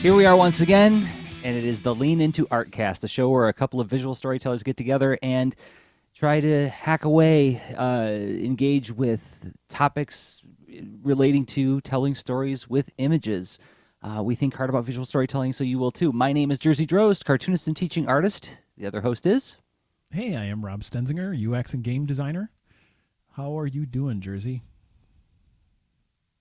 Here we are once again, and it is the Lean Into Artcast, a show where a couple of visual storytellers get together and try to hack away, engage with topics relating to telling stories with images. We think hard about visual storytelling, so you will too. My name is Jerzy Drozd, cartoonist and teaching artist. The other host is... Hey, I am Rob Stenzinger, UX and game designer. How are you doing, Jerzy?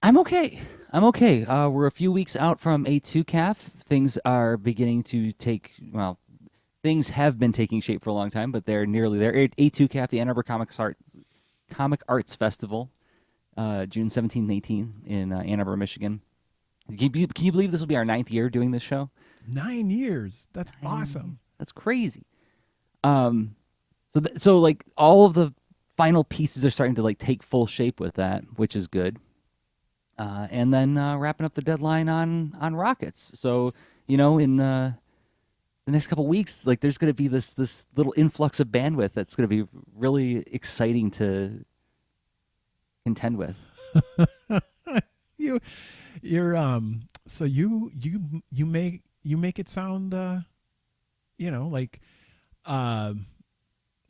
I'm okay. We're a few weeks out from A2CAF. Things are beginning to take, well, things have been taking shape for a long time, but they're nearly there. A2CAF, the Ann Arbor Comic Arts Festival, June 17th and 18th in Ann Arbor, Michigan. Can you believe this will be our 9th year doing this show? 9 years. That's awesome. That's crazy. So like all of the final pieces are starting to like take full shape with that, which is good. And then wrapping up the deadline on rockets. So, you know, in the next couple weeks, like there's going to be this little influx of bandwidth that's going to be really exciting to contend with. So you make it sound like not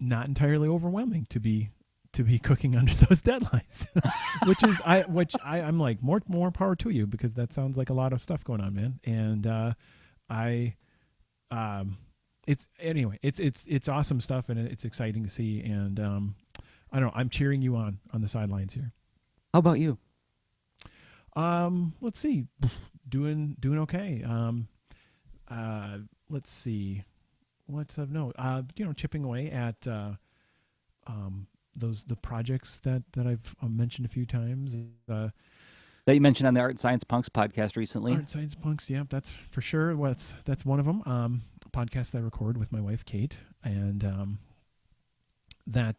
entirely overwhelming to be cooking under those deadlines, which I'm like more power to you, because that sounds like a lot of stuff going on, man. And it's awesome stuff, and it's exciting to see. And I don't know, I'm cheering you on the sidelines here. How about you? Let's see, doing okay. Let's see, chipping away at the projects that I've mentioned a few times. That you mentioned on the Art and Science Punks podcast recently. Art and Science Punks, yeah, that's for sure. That's one of them. Podcast I record with my wife Kate, and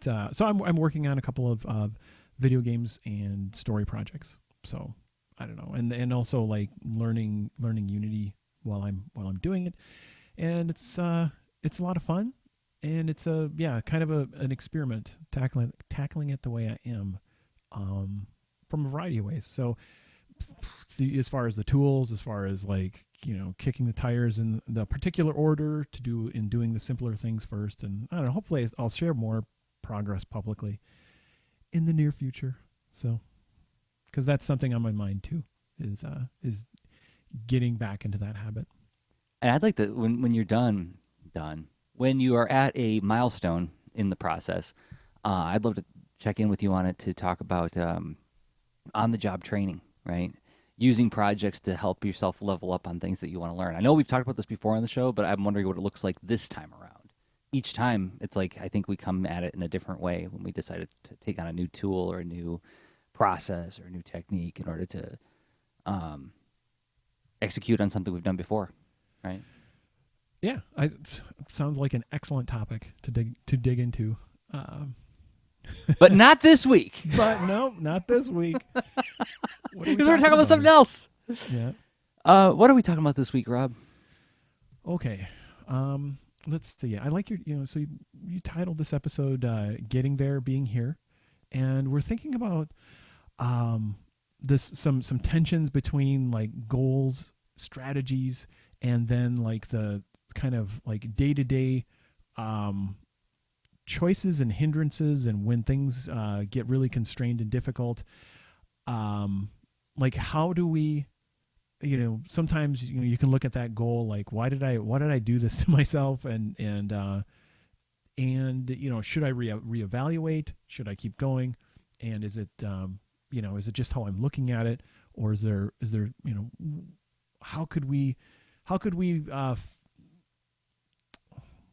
so I'm working on a couple of video games and story projects. So I don't know, and also like learning Unity while I'm doing it, and it's a lot of fun. And it's kind of an experiment, tackling it the way I am, from a variety of ways. So, as far as the tools, as far as like kicking the tires in the particular order doing the simpler things first, and I don't know. Hopefully, I'll share more progress publicly in the near future. So, because that's something on my mind too, is getting back into that habit. And I'd like to when you're done. When you are at a milestone in the process, I'd love to check in with you on it to talk about on-the-job training, right? Using projects to help yourself level up on things that you want to learn. I know we've talked about this before on the show, but I'm wondering what it looks like this time around. Each time, it's like I think we come at it in a different way when we decided to take on a new tool or a new process or a new technique in order to execute on something we've done before, right? Yeah, sounds like an excellent topic to dig into. But not this week. But no, not this week. We're talking about something else. Yeah. What are we talking about this week, Rob? Okay. Let's see. I like your, so you titled this episode "Getting There, Being Here," and we're thinking about some tensions between like goals, strategies, and then like the kind of like day-to-day choices and hindrances, and when things get really constrained and difficult, like how do we, sometimes you can look at that goal like, why did I do this to myself, and should I reevaluate, should I keep going, and is it is it just how I'm looking at it, or is there how could we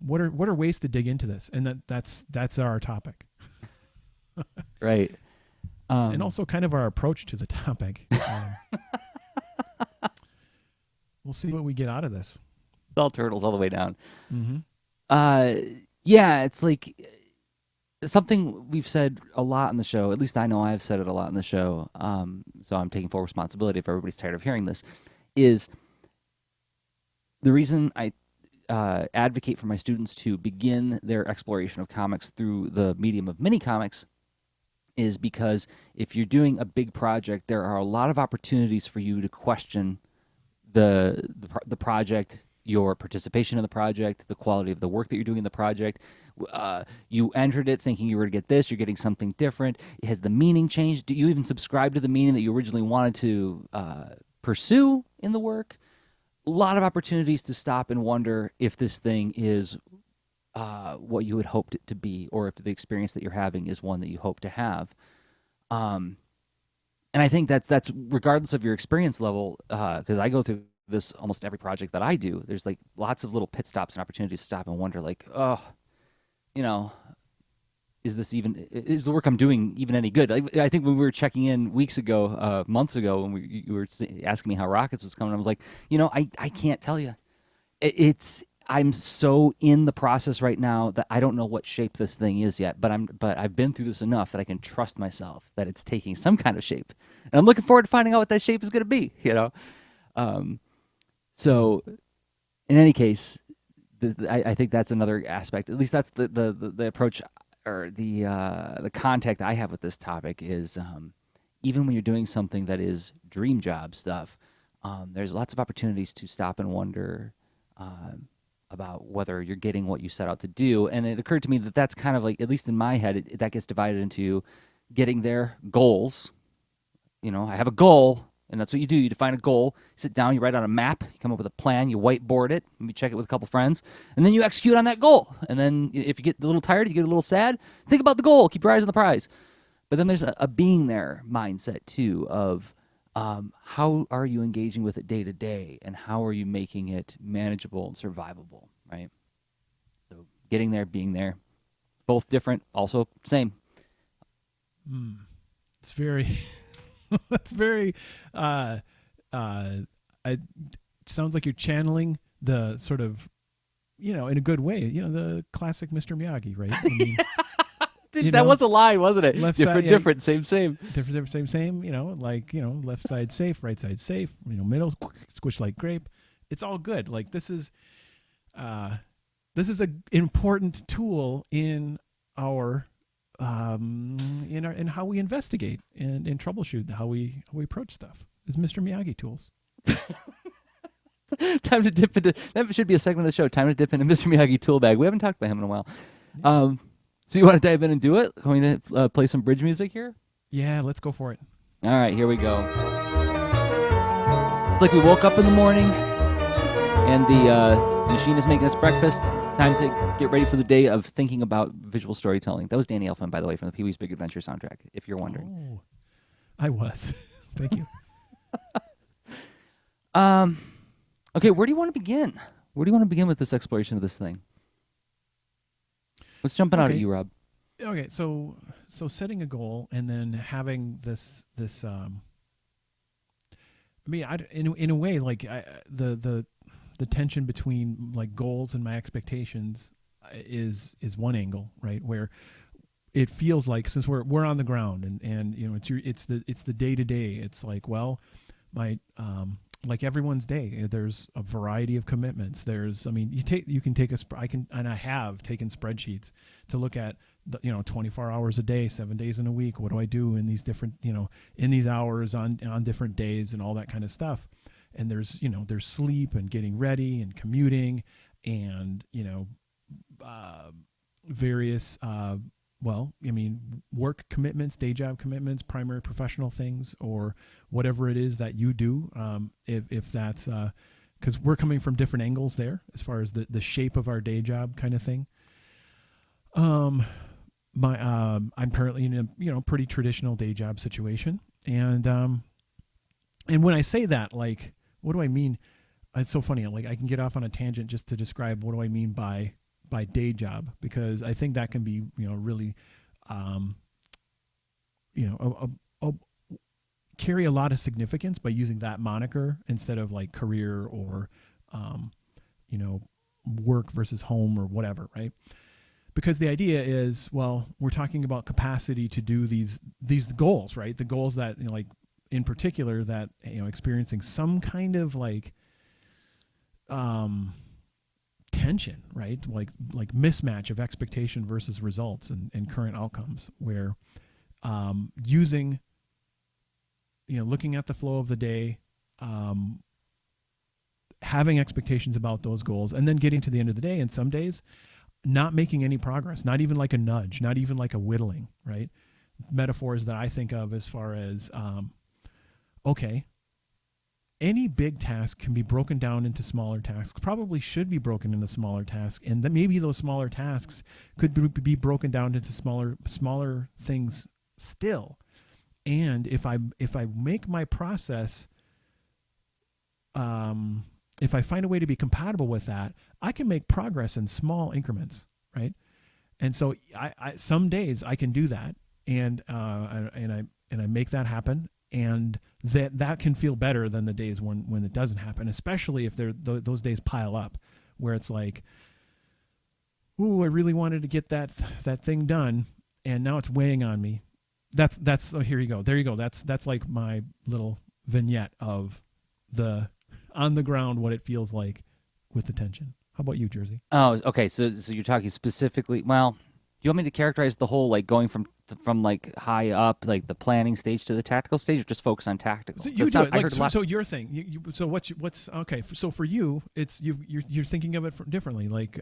what are ways to dig into this? And that's our topic. Right. And also kind of our approach to the topic. We'll see what we get out of this. It's all turtles all the way down. Mm-hmm. Yeah, it's like something we've said a lot on the show. At least I know I've said it a lot on the show. So I'm taking full responsibility if everybody's tired of hearing this. Is the reason I advocate for my students to begin their exploration of comics through the medium of mini comics is because if you're doing a big project, there are a lot of opportunities for you to question the project, your participation in the project, the quality of the work that you're doing in the project. You entered it thinking you were to get this, you're getting something different. Has the meaning changed? Do you even subscribe to the meaning that you originally wanted to pursue in the work? A lot of opportunities to stop and wonder if this thing is what you had hoped it to be, or if the experience that you're having is one that you hope to have. Um, and I think that's regardless of your experience level, because I go through this almost every project that I do. There's like lots of little pit stops and opportunities to stop and wonder, like, oh, you know, is the work I'm doing even any good? I think when we were checking in weeks ago, months ago, when you were asking me how Rockets was coming, I was like, I can't tell you. It's I'm so in the process right now that I don't know what shape this thing is yet, but I've been through this enough that I can trust myself that it's taking some kind of shape, and I'm looking forward to finding out what that shape is going to be. Um, so in any case, I think that's another aspect. At least that's the approach, or the contact I have with this topic is, even when you're doing something that is dream job stuff, there's lots of opportunities to stop and wonder about whether you're getting what you set out to do. And it occurred to me that that's kind of like, at least in my head, that gets divided into getting there, goals. I have a goal, and that's what you do. You define a goal, you sit down, you write out a map, you come up with a plan, you whiteboard it, maybe check it with a couple friends, and then you execute on that goal. And then if you get a little tired, you get a little sad, think about the goal, keep your eyes on the prize. But then there's a being there mindset too of, how are you engaging with it day to day, and how are you making it manageable and survivable, right? So getting there, being there, both different, also same. It's very, that's very, uh, it sounds like you're channeling the sort of, in a good way, the classic Mr. Miyagi, right? I mean, That was a line, wasn't it? Left different, side, different, same. different, same. Left side safe, right side safe. Middle squish like grape. It's all good. Like this is a important tool in our in how we investigate and troubleshoot, how we approach stuff. Is Mr. Miyagi tools. Time to dip into, that should be a segment of the show. Time to dip into Mr. Miyagi tool bag. We haven't talked about him in a while. So you want to dive in and do it? Want to play some bridge music here? Yeah, let's go for it. All right, here we go. Like we woke up in the morning, and the machine is making us breakfast. Time to get ready for the day of thinking about visual storytelling. That was Danny Elfman, by the way, from the Pee-wee's Big Adventure soundtrack, if you're wondering. Oh, I was. Thank you. Okay, where do you want to begin? Where do you want to begin with this exploration of this thing? What's jumping out at you, Rob? Okay, so setting a goal and then having this I mean, in a way, like the tension between like goals and my expectations is one angle, right? Where it feels like, since we're on the ground and it's the day to day. It's like, well, my like everyone's day, there's a variety of commitments. I have taken spreadsheets to look at 24 hours a day, 7 days in a week. What do I do in these different, in these hours on different days and all that kind of stuff. And there's sleep and getting ready and commuting and, various, work commitments, day job commitments, primary professional things, or whatever it is that you do. If that's, because we're coming from different angles there as far as the shape of our day job kind of thing. I'm currently in a pretty traditional day job situation, and when I say that, like, what do I mean? It's so funny. Like, I can get off on a tangent just to describe what do I mean by day job, because I think that can be really carry a lot of significance by using that moniker instead of like career or work versus home or whatever, right? Because the idea is, well, we're talking about capacity to do these goals, right? The goals that, like, in particular, that, experiencing some kind of like tension, right? Like mismatch of expectation versus results and current outcomes, where using, looking at the flow of the day, having expectations about those goals, and then getting to the end of the day, and some days not making any progress, not even like a nudge, not even like a whittling, right? Metaphors that I think of as far as, okay, any big task can be broken down into smaller tasks, probably should be broken into smaller tasks, and then maybe those smaller tasks could be broken down into smaller things still. And if I make my process, if I find a way to be compatible with that, I can make progress in small increments, right? And so I some days I can do that, and I make that happen, and that can feel better than the days when it doesn't happen, especially if those days pile up, where it's like, ooh, I really wanted to get that thing done, and now it's weighing on me. That's oh, here you go, there you go. That's like my little vignette of the on the ground what it feels like with the tension. How about you, Jerzy? Oh, okay. So you're talking specifically. Well, do you want me to characterize the whole like going from like high up, like the planning stage to the tactical stage, or just focus on tactical? So you do it I like heard a lot. so. Your thing. So what's okay? So for you, it's you're thinking of it differently. Like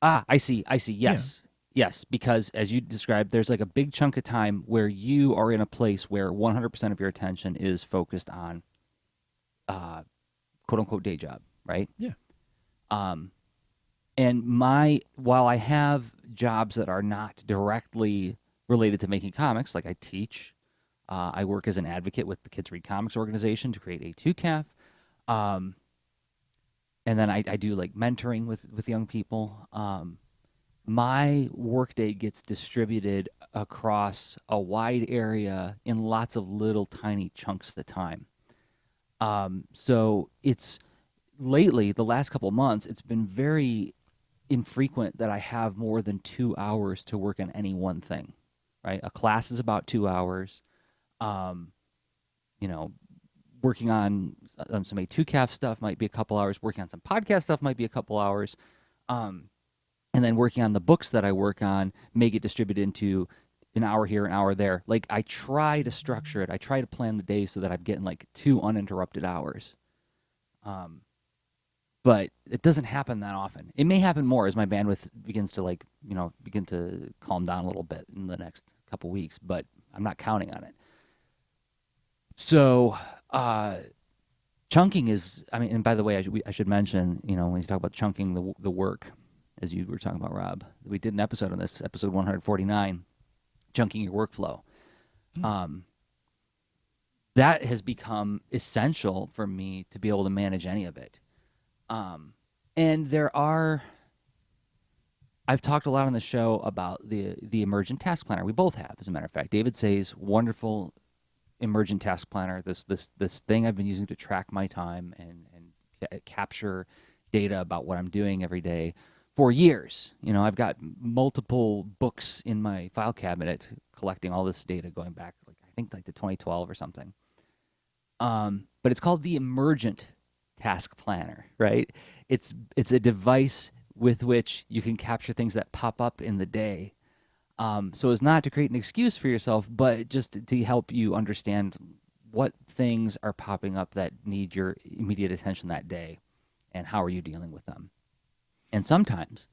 Ah, I see. yeah. Yes, yes. Because as you described, there's like a big chunk of time where you are in a place where 100% of your attention is focused on, quote unquote, day job, right? Yeah. Um, and while I have jobs that are not directly related to making comics, like I teach, I work as an advocate with the Kids Read Comics organization to create A2CAF, um, and then I do like mentoring with young people. My workday gets distributed across a wide area in lots of little tiny chunks at a time. So it's lately, the last couple of months, it's been very infrequent that I have more than 2 hours to work on any one thing, right? A class is about 2 hours. Um, you know, working on some A2CAF stuff might be a couple hours. Working on some podcast stuff might be a couple hours. Um, and then working on the books that I work on may get distributed into an hour here, an hour there. Like I try to structure it. I try to plan the day so that I'm getting like 2 uninterrupted hours. Um, but it doesn't happen that often. It may happen more as my bandwidth begins to like, begin to calm down a little bit in the next couple weeks, but I'm not counting on it. So, chunking is, I mean, and by the way, I should mention, when you talk about chunking the work, as you were talking about, Rob, we did an episode on this, episode 149, chunking your workflow. Um, that has become essential for me to be able to manage any of it. And I've talked a lot on the show about the emergent task planner. We both have, as a matter of fact. David Say's wonderful emergent task planner, this thing I've been using to track my time and capture data about what I'm doing every day for years. I've got multiple books in my file cabinet collecting all this data going back, like I think like to 2012 or something. But it's called the emergent task planner, right? It's a device with which you can capture things that pop up in the day. So as not to create an excuse for yourself, but just to help you understand what things are popping up that need your immediate attention that day, and how are you dealing with them. And sometimes,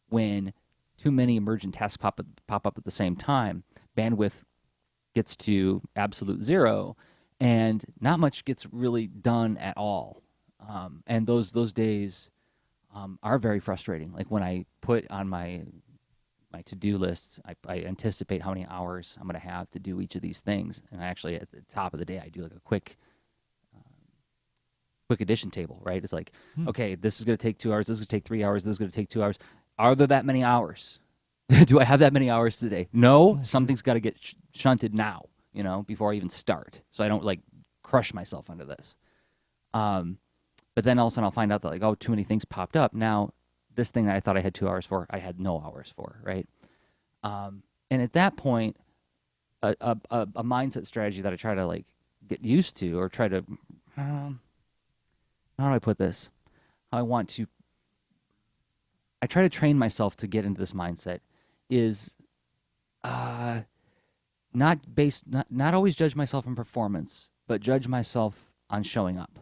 when too many emergent tasks pop up at the same time, bandwidth gets to absolute zero, and not much gets really done at all. And those days are very frustrating. Like when I put on my to-do list, I anticipate how many hours I'm going to have to do each of these things, and I actually at the top of the day I do like a quick addition table, right? It's like, okay, this is going to take 2 hours, this is going to take 3 hours, this is going to take 2 hours. Are there that many hours? Do I have that many hours today? No, something's got to get shunted now, before I even start, so I don't like crush myself under this. But then all of a sudden I'll find out that like, oh, too many things popped up. Now this thing that I thought I had 2 hours for, I had no hours for, right? And at that point, a mindset strategy that I try to like get used to, or try to, how do I put this? I try to train myself to get into this mindset is not always judge myself on performance, but judge myself on showing up.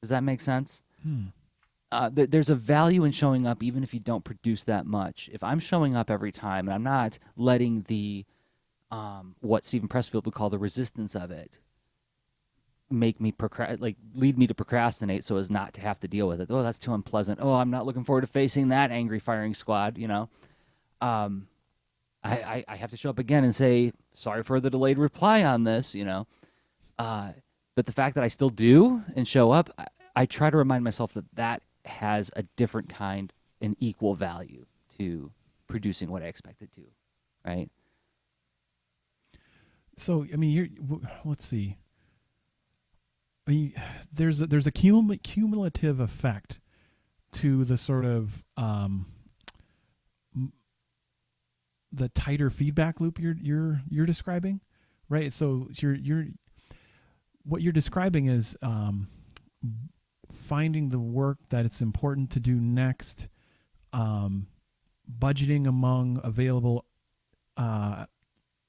Does that make sense? There's a value in showing up even if you don't produce that much. If I'm showing up every time and I'm not letting the what Stephen Pressfield would call the resistance of it make me lead me to procrastinate so as not to have to deal with it. Oh, that's too unpleasant. Oh, I'm not looking forward to facing that angry firing squad, um, I have to show up again and say, sorry for the delayed reply on this, but the fact that I still do and show up, I try to remind myself that that has a different kind and equal value to producing what I expect it to, right? So, I mean, let's see. I mean, there's a cumulative effect to the sort of the tighter feedback loop you're describing, right? So you're what you're describing is finding the work that it's important to do next, budgeting among available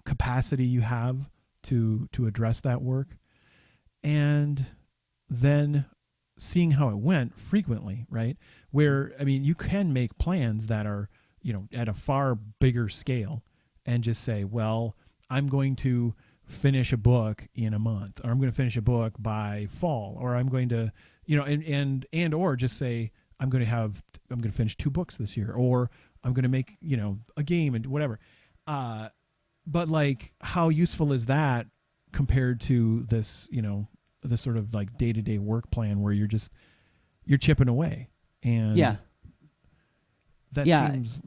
capacity you have to address that work, and then seeing how it went frequently, right? Where, I mean, you can make plans that are, at a far bigger scale and just say, well, I'm going to finish a book in a month, or I'm going to finish a book by fall, or I'm going to, or just say, I'm going to finish 2 books this year, or I'm going to make, a game and whatever. But like, how useful is that compared to this, this sort of like day-to-day work plan where you're chipping away, and Yeah. that Yeah. seems,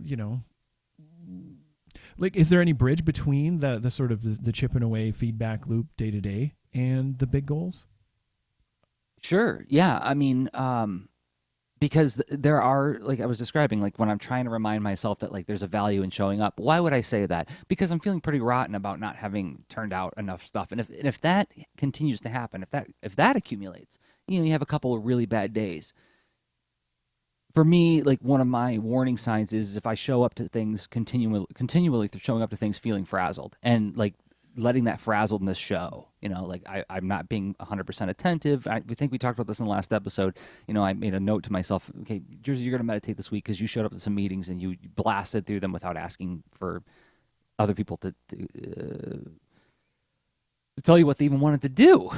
like, is there any bridge between the sort of the chipping away feedback loop day to day and the big goals? Sure. Yeah. I mean, because there are, like I was describing, like when I'm trying to remind myself that like there's a value in showing up. Why would I say that? Because I'm feeling pretty rotten about not having turned out enough stuff. And if that continues to happen, if that accumulates, you have a couple of really bad days. For me, like one of my warning signs is if I show up to things continually showing up to things feeling frazzled and like letting that frazzledness show, like I'm not being 100% attentive. We think we talked about this in the last episode. I made a note to myself, okay, Jerzy, you're going to meditate this week because you showed up to some meetings and you blasted through them without asking for other people to tell you what they even wanted to do.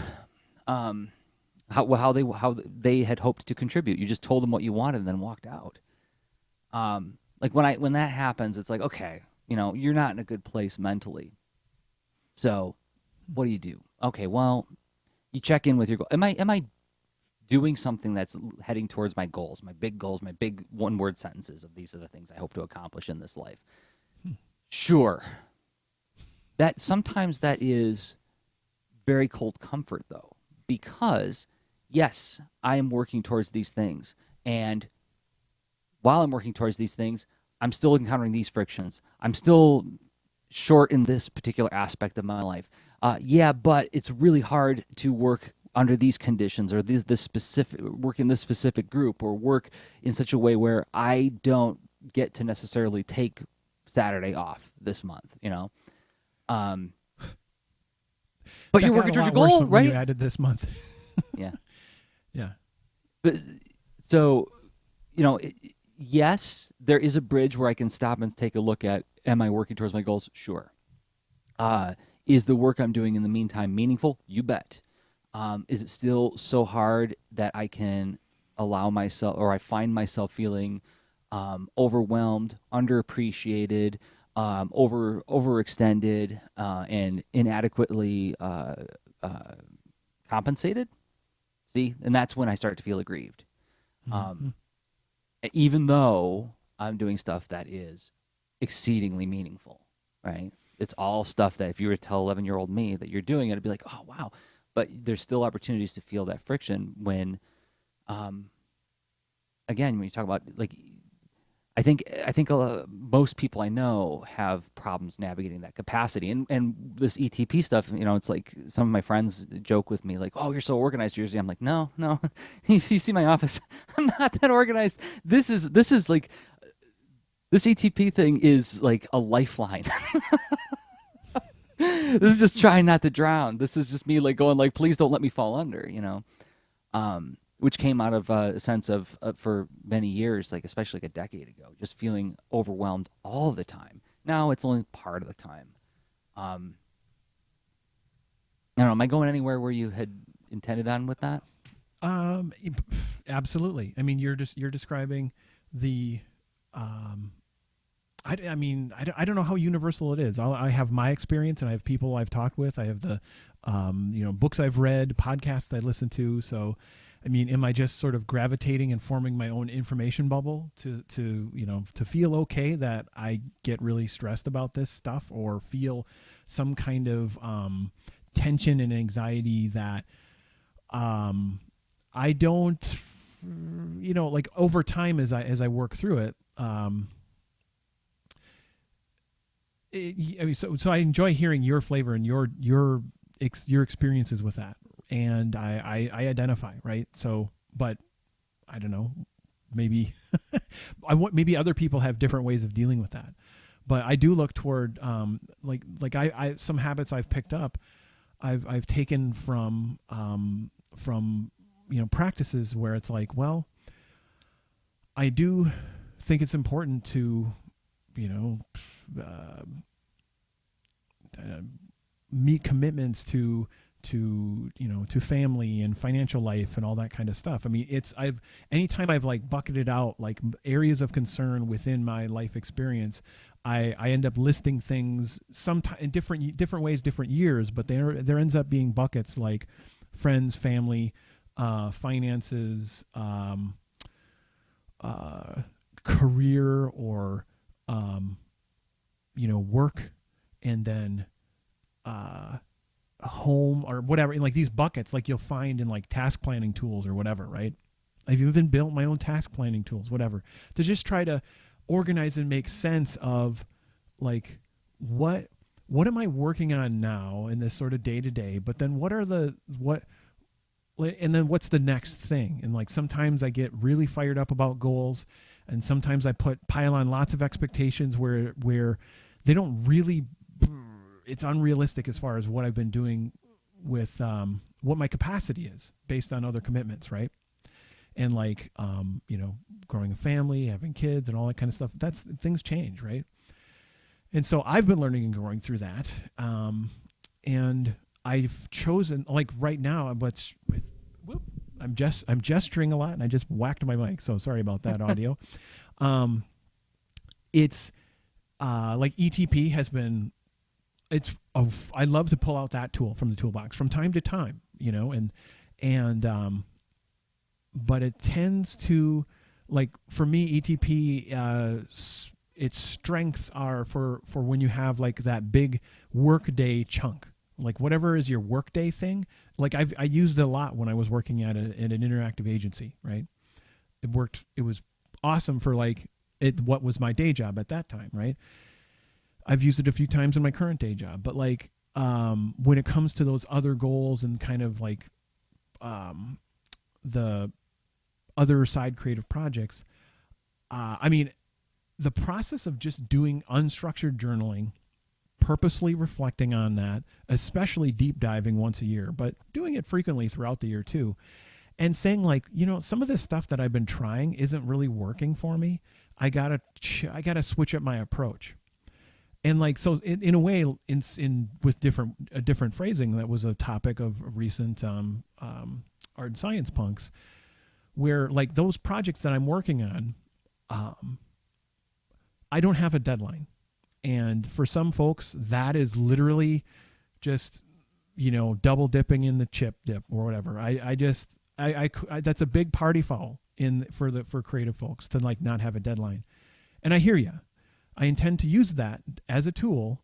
How they had hoped to contribute. You just told them what you wanted and then walked out. Like when that happens, it's like, okay, you're not in a good place mentally. So what do? Okay, well, you check in with your goal. Am I doing something that's heading towards my goals, my big one-word sentences of these are the things I hope to accomplish in this life? Sure. That sometimes that is very cold comfort though, because yes, I am working towards these things, and while I'm working towards these things, I'm still encountering these frictions. I'm still short in this particular aspect of my life. Yeah, but it's really hard to work under these conditions, or this specific work in this specific group, or work in such a way where I don't get to necessarily take Saturday off this month. But That you're got working a towards lot your worse goal, when right? you added this month. Yeah. Yeah. But so, yes, there is a bridge where I can stop and take a look at, am I working towards my goals? Sure. Is the work I'm doing in the meantime meaningful? You bet. Is it still so hard that I can allow myself, or I find myself feeling overwhelmed, underappreciated, overextended, and inadequately compensated? See, and that's when I start to feel aggrieved. Mm-hmm. Even though I'm doing stuff that is exceedingly meaningful, right? It's all stuff that if you were to tell 11-year-old me that you're doing it, it'd be like, oh, wow. But there's still opportunities to feel that friction when, again, when you talk about, like, I think most people I know have problems navigating that capacity, and this ETP stuff. It's like some of my friends joke with me, like, "Oh, you're so organized, Jerzy." I'm like, "No, no, you see my office? I'm not that organized. This is like this ETP thing is like a lifeline. This is just trying not to drown. This is just me like going like, please don't let me fall under. which came out of a sense of for many years, like especially like a decade ago, just feeling overwhelmed all the time. Now it's only part of the time. Um, I don't know. Am I going anywhere where you had intended on with that? Um, Absolutely. I mean, you're describing the. Um, I mean, I don't know how universal it is. I have my experience, and I have people I've talked with. I have the, books I've read, podcasts I listen to. So, I mean, am I just sort of gravitating and forming my own information bubble to feel okay that I get really stressed about this stuff, or feel some kind of tension and anxiety that I don't, like over time as I work through it. I mean, so I enjoy hearing your flavor and your experiences with that, and I identify, right. So, but I don't know, maybe maybe other people have different ways of dealing with that, but I do look toward I some habits I've picked up, I've taken from practices where it's like, well, I do think it's important to you know uh, uh, meet commitments to family and financial life and all that kind of stuff. I mean, I've anytime I've like bucketed out like areas of concern within my life experience, I end up listing things sometimes in different ways, different years, but there ends up being buckets like friends, family, finances, career, or work, and then home, or whatever, in like these buckets like you'll find in like task planning tools or whatever, right? I've even built my own task planning tools, whatever, to just try to organize and make sense of like what am I working on now in this sort of day to day, but then and then what's the next thing? And like sometimes I get really fired up about goals, and sometimes I pile on lots of expectations where they don't really, it's unrealistic as far as what I've been doing with what my capacity is based on other commitments, right? And like growing a family, having kids, and all that kind of stuff. That's things change, right? And so I've been learning and growing through that, and I've chosen, like right now, I'm gesturing a lot, and I just whacked my mic, so sorry about that, audio. It's like ETP has been. I love to pull out that tool from the toolbox from time to time, and but it tends to, like for me, ETP, its strengths are for when you have like that big workday chunk, like whatever is your workday thing. Like I used it a lot when I was working at an interactive agency, right? It worked. It was awesome for like what was my day job at that time, right? I've used it a few times in my current day job, but like when it comes to those other goals and kind of like the other side creative projects, I mean, the process of just doing unstructured journaling, purposely reflecting on that, especially deep diving once a year, but doing it frequently throughout the year too, and saying like, some of this stuff that I've been trying isn't really working for me. I gotta switch up my approach. And like, so in a way, in with different phrasing, that was a topic of recent art and science punks, where like those projects that I'm working on, I don't have a deadline. And for some folks, that is literally just, double dipping in the chip dip or whatever. I that's a big party foul for creative folks to like not have a deadline. And I hear you. I intend to use that as a tool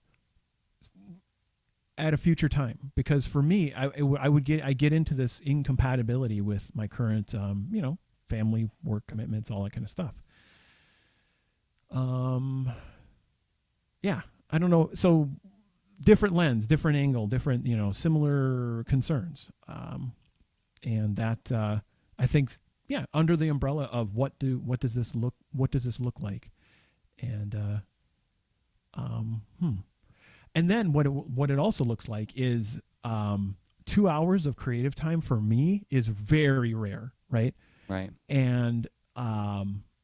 at a future time, because for me, I get into this incompatibility with my current, family, work commitments, all that kind of stuff. Yeah, I don't know. So different lens, different angle, different, similar concerns. And that, I think, yeah, under the umbrella of what does this look like? And, and then what it also looks like is, 2 hours of creative time for me is very rare, right? Right. And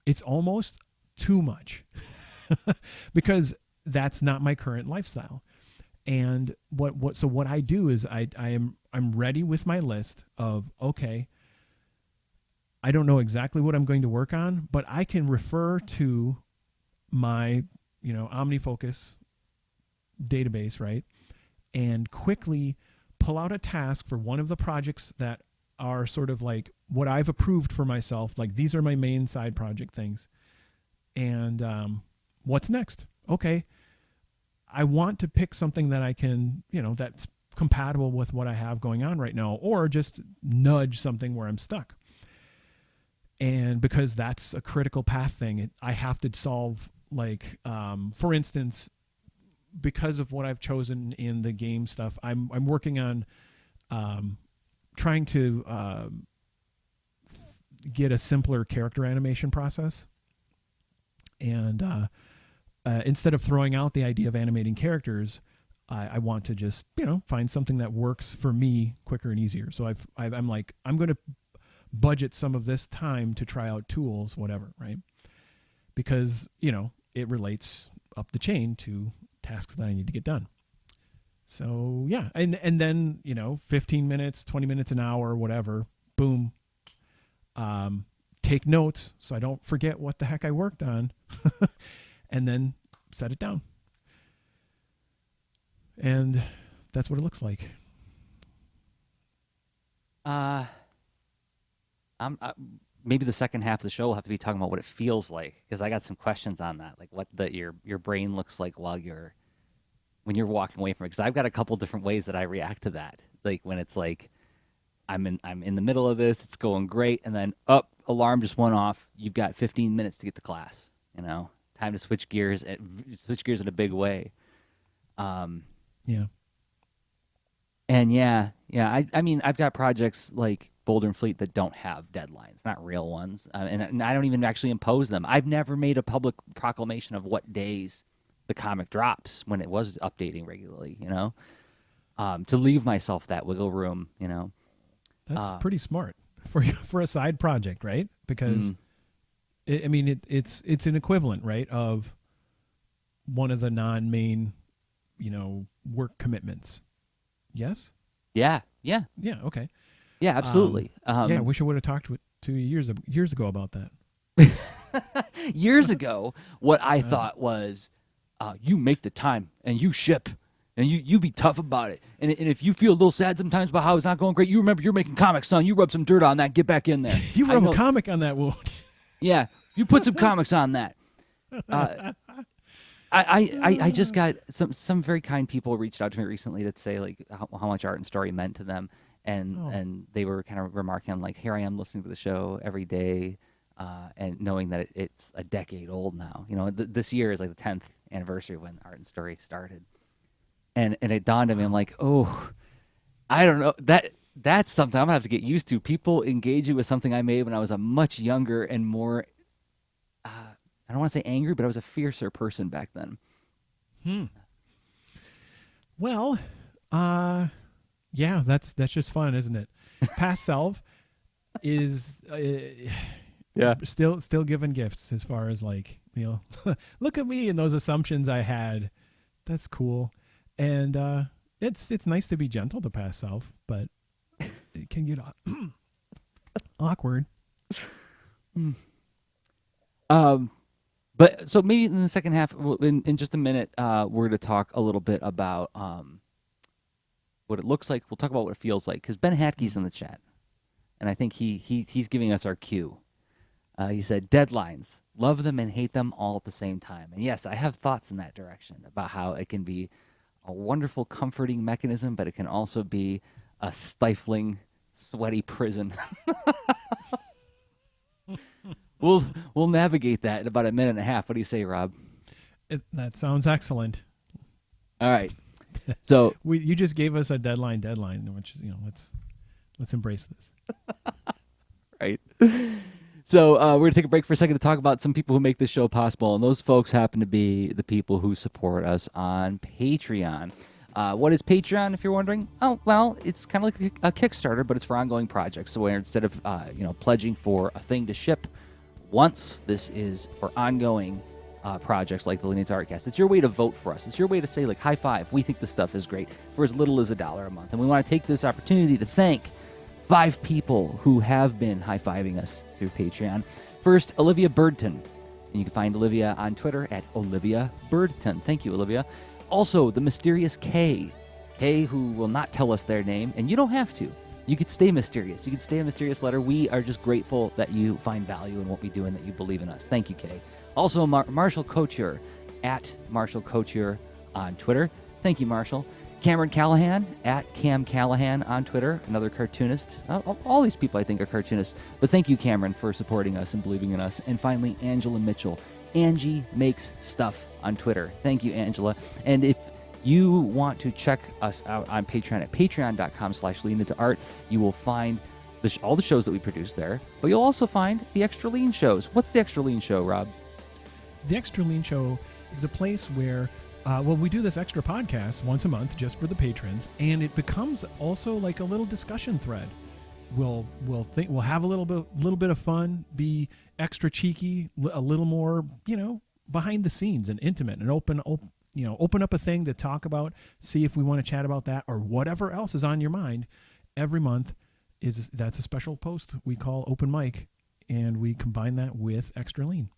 it's almost too much because that's not my current lifestyle. And what I do is I'm ready with my list of, okay, I don't know exactly what I'm going to work on, but I can refer to my, OmniFocus database, right? And quickly pull out a task for one of the projects that are sort of like what I've approved for myself. Like, these are my main side project things. And what's next? Okay, I want to pick something that I can, that's compatible with what I have going on right now, or just nudge something where I'm stuck. And because that's a critical path thing, I have to solve, like, for instance, because of what I've chosen in the game stuff, I'm working on trying to get a simpler character animation process. And instead of throwing out the idea of animating characters, I want to just, find something that works for me quicker and easier. So I'm like, I'm going to budget some of this time to try out tools, whatever, right? Because, it relates up the chain to tasks that I need to get done. So yeah, and then 15 minutes, 20 minutes, an hour, whatever, boom. Take notes so I don't forget what the heck I worked on, and then set it down. And that's what it looks like. Maybe the second half of the show will have to be talking about what it feels like, because I got some questions on that, like what your brain looks like when you're walking away from it. Because I've got a couple different ways that I react to that. Like when it's like I'm in the middle of this, it's going great, and then alarm just went off. You've got 15 minutes to get to class. Time to switch gears. Switch gears in a big way. Yeah. And yeah. I mean, I've got projects like Boulder and Fleet that don't have deadlines, not real ones, and I don't even actually impose them. I've never made a public proclamation of what days the comic drops when it was updating regularly. To leave myself that wiggle room. That's pretty smart for a side project, right? Because it's an equivalent, right, of one of the non-main, work commitments. Yes. Yeah. Okay. Yeah. Absolutely. I wish I would have talked to you years ago about that. Years ago, what I thought was, you make the time and you ship. And you be tough about it. And if you feel a little sad sometimes about how it's not going great, you remember you're making comics, son. You rub some dirt on that. Get back in there. You rub a comic on that wound. Yeah, you put some comics on that. I just got some very kind people reached out to me recently to say like how much Art and Story meant to them, and they were kind of remarking on like, here I am listening to the show every day, and knowing that it's a decade old now. This year is like the 10th anniversary when Art and Story started. And it dawned on me, I'm like, oh, I don't know. That's something I'm going to have to get used to. People engaging with something I made when I was a much younger and more, I don't want to say angry, but I was a fiercer person back then. Well, yeah, that's just fun, isn't it? Past self is still giving gifts as far as like, look at me and those assumptions I had. That's cool. And it's nice to be gentle to past self, but it can get awkward. But so maybe in the second half, in just a minute, we're going to talk a little bit about what it looks like. We'll talk about what it feels like, because Ben Hatke's in the chat, and I think he's giving us our cue. He said, deadlines, love them and hate them all at the same time. And yes, I have thoughts in that direction about how it can be a wonderful, comforting mechanism, but it can also be a stifling, sweaty prison. We'll navigate that in about a minute and a half. What do you say, Rob? That sounds excellent. All right. So you just gave us a deadline, which let's embrace this. Right. So we're going to take a break for a second to talk about some people who make this show possible. And those folks happen to be the people who support us on Patreon. What is Patreon, if you're wondering? Oh, well, it's kind of like a Kickstarter, but it's for ongoing projects. So where instead of pledging for a thing to ship once, this is for ongoing projects like the Lean Into Artcast. It's your way to vote for us. It's your way to say, like, high five. We think this stuff is great for as little as $1 a month. And we want to take this opportunity to thank 5 people who have been high-fiving us through Patreon. First, Olivia Burton. And you can find Olivia on Twitter at Olivia Burton. Thank you, Olivia. Also, the mysterious Kay. Kay, who will not tell us their name, and you don't have to. You could stay mysterious. You could stay a mysterious letter. We are just grateful that you find value in what we do and that you believe in us. Thank you, Kay. Also, Marshall Couture at Marshall Couture on Twitter. Thank you, Marshall. Cameron Callahan at Cam Callahan on Twitter, another cartoonist. All these people, I think, are cartoonists. But thank you, Cameron, for supporting us and believing in us. And finally, Angela Mitchell. Angie Makes Stuff on Twitter. Thank you, Angela. And if you want to check us out on Patreon at patreon.com/leanintoart, you will find all the shows that we produce there. But you'll also find the Extra Lean shows. What's the Extra Lean show, Rob? The Extra Lean show is a place where we do this extra podcast once a month just for the patrons, and it becomes also like a little discussion thread. We'll have a little bit of fun, be extra cheeky, a little more, behind the scenes and intimate, and open up a thing to talk about, see if we want to chat about that or whatever else is on your mind. Every month that's a special post we call Open Mic, and we combine that with Extra Lean.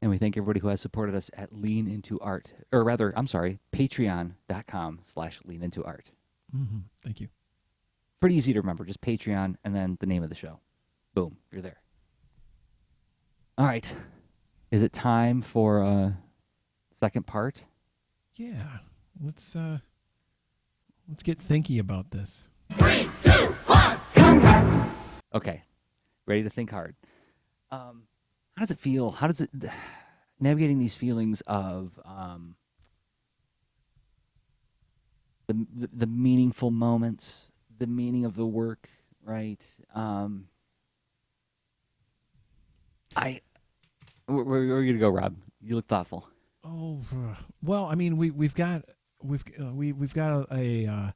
And we thank everybody who has supported us at patreon.com/leanintoart. Mm-hmm. Thank you. Pretty easy to remember. Just Patreon and then the name of the show. Boom. You're there. All right. Is it time for a second part? Yeah. Let's get thinky about this. 3, 2, 1, contact! Okay. Ready to think hard. How does it feel? How does it navigating these feelings of the meaningful moments, the meaning of the work, right? Where are you gonna go, Rob? You look thoughtful. Oh, well, I mean, we've got a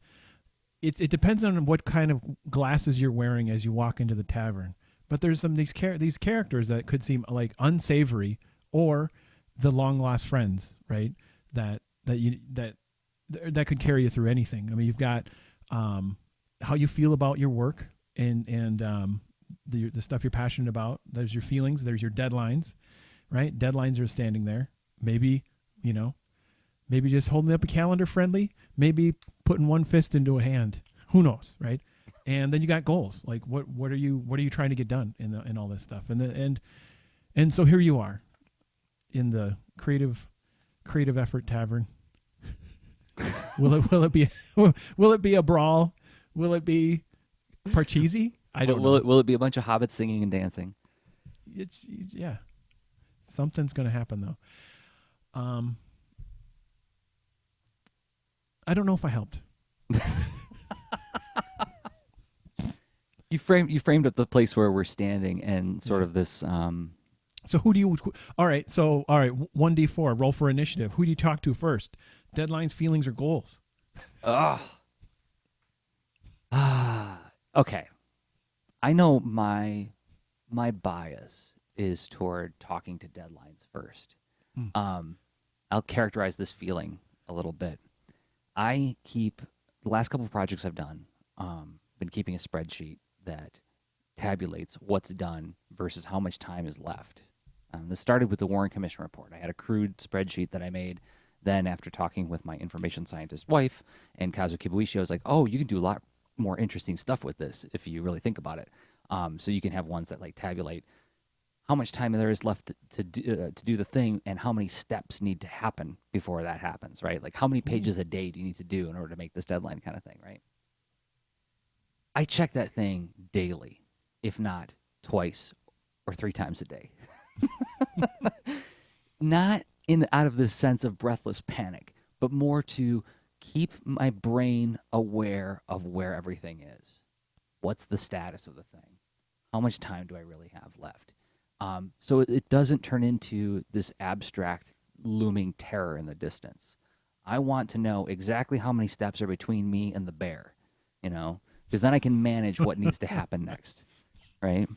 it depends on what kind of glasses you're wearing as you walk into the tavern. But there's these characters that could seem like unsavory, or the long lost friends, right? That could carry you through anything. I mean, you've got how you feel about your work and the stuff you're passionate about. There's your feelings. There's your deadlines, right? Deadlines are standing there. Maybe just holding up a calendar friendly. Maybe putting one fist into a hand. Who knows, right? And then you got goals. Like what are you trying to get done in all this stuff? And so here you are in the creative effort tavern. Will it be a brawl? Will it be Parcheesi? I don't know. Will it be a bunch of hobbits singing and dancing? Yeah. Something's going to happen though. I don't know if I helped. You framed up the place where we're standing and sort of this. So who do you? All right. 1d4. Roll for initiative. Who do you talk to first? Deadlines, feelings, or goals? Okay. I know my bias is toward talking to deadlines first. I'll characterize this feeling a little bit. I keep the last couple of projects I've done. Been keeping a spreadsheet that tabulates what's done versus how much time is left. This started with the Warren Commission report. I had a crude spreadsheet that I made. Then after talking with my information scientist wife and Kazu Kibuishi, I was like, oh, you can do a lot more interesting stuff with this if you really think about it. So you can have ones that like tabulate how much time there is left to do the thing and how many steps need to happen before that happens, right? Like how many pages a day do you need to do in order to make this deadline kind of thing, right? I check that thing daily, if not twice or 3 times a day. Not out of this sense of breathless panic, but more to keep my brain aware of where everything is. What's the status of the thing? How much time do I really have left? So it doesn't turn into this abstract looming terror in the distance. I want to know exactly how many steps are between me and the bear, because then I can manage what needs to happen next, right?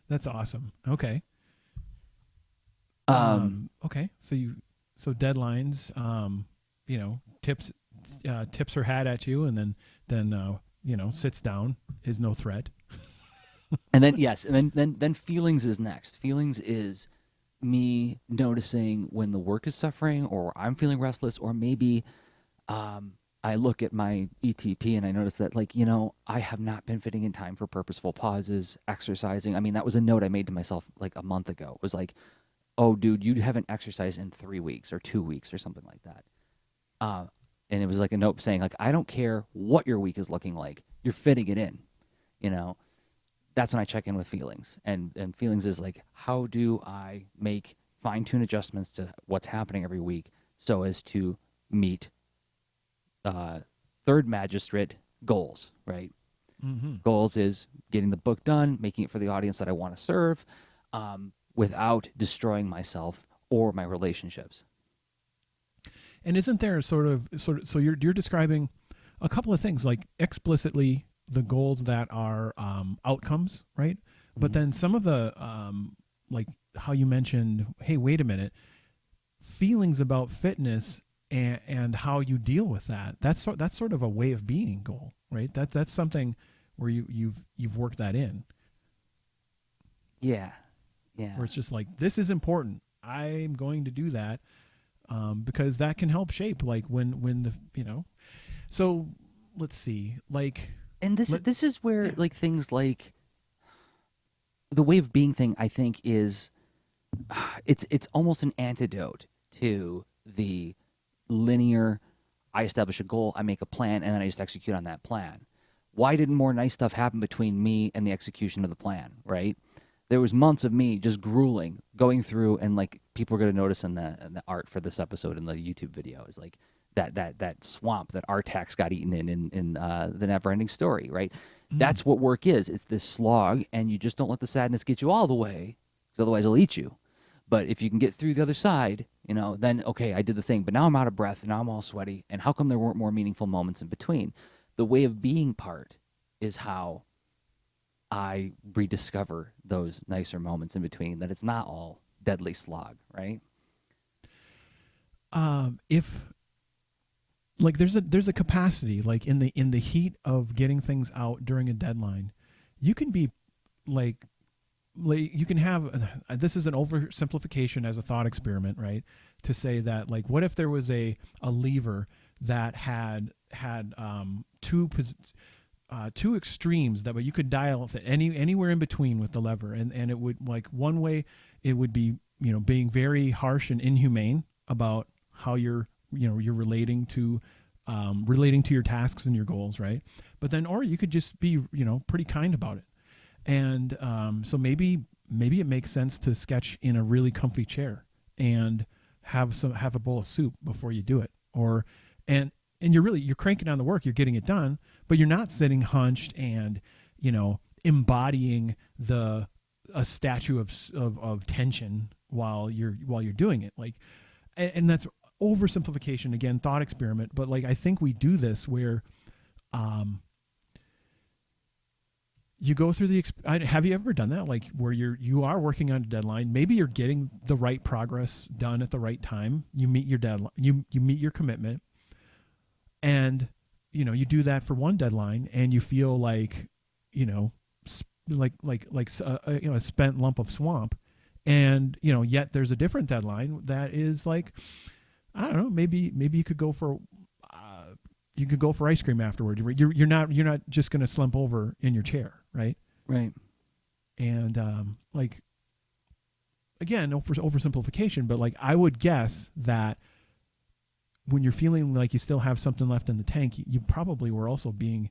That's awesome. Okay. Um, Okay. So deadlines, tips are had at you, and then sits down is no threat. and then yes, and then feelings is next. Feelings is me noticing when the work is suffering, or I'm feeling restless, or maybe I look at my ETP and I notice that, I have not been fitting in time for purposeful pauses, exercising. I mean, that was a note I made to myself like a month ago. It was like, oh, dude, you haven't exercised in 3 weeks or 2 weeks or something like that. And it was like a note saying, like, I don't care what your week is looking like. You're fitting it in, you know? That's when I check in with feelings. And feelings is like, how do I make fine-tune adjustments to what's happening every week so as to meet third magistrate goals, right? Mm-hmm. Goals is getting the book done, making it for the audience that I want to serve, without destroying myself or my relationships. And isn't there so you're describing a couple of things, like explicitly the goals that are outcomes, right? Mm-hmm. But then some of the like how you mentioned, hey, wait a minute, feelings about fitness and how you deal with that. That's sort of a way of being goal, right? That's something where you've worked that in. Yeah. Yeah. Where it's just like, this is important. I'm going to do that. Because that can help shape like when the so let's see, like, and this is where like things like the way of being thing, I think, is it's almost an antidote to the linear, I establish a goal, I make a plan, and then I just execute on that plan. Why didn't more nice stuff happen between me and the execution of the plan, right? There was months of me just grueling, going through, and like people are going to notice in the art for this episode in the YouTube video is like that swamp that Artax got eaten in the Neverending Story, right? Mm. That's what work is. It's this slog, and you just don't let the sadness get you all the way, because otherwise it'll eat you. But if you can get through the other side, then okay, I did the thing, but now I'm out of breath, and now I'm all sweaty, and how come there weren't more meaningful moments in between? The way of being part is how I rediscover those nicer moments in between, that it's not all deadly slog, right? If like there's a capacity, like in the heat of getting things out during a deadline, you can be like you can have this is an oversimplification as a thought experiment, right? To say that, like, what if there was a lever that had two extremes that you could dial anywhere in between with the lever, and it would, like, one way it would be being very harsh and inhumane about how you're relating to your tasks and your goals, right? But then, or you could just be pretty kind about it, and so maybe it makes sense to sketch in a really comfy chair and have a bowl of soup before you do it, and you're cranking on the work, you're getting it done, but you're not sitting hunched and embodying a statue of tension while you're doing it, like, and that's oversimplification again, thought experiment, but like I think we do this where you go through have you ever done that, like where you are working on a deadline, maybe you're getting the right progress done at the right time, you meet your deadline, you meet your commitment, and you do that for one deadline, and you feel like a spent lump of swamp, and yet there's a different deadline that is like, I don't know, maybe you could go for ice cream afterward. You're not just going to slump over in your chair, right? Right. And like, again, oversimplification, but like I would guess that when you're feeling like you still have something left in the tank, you probably were also being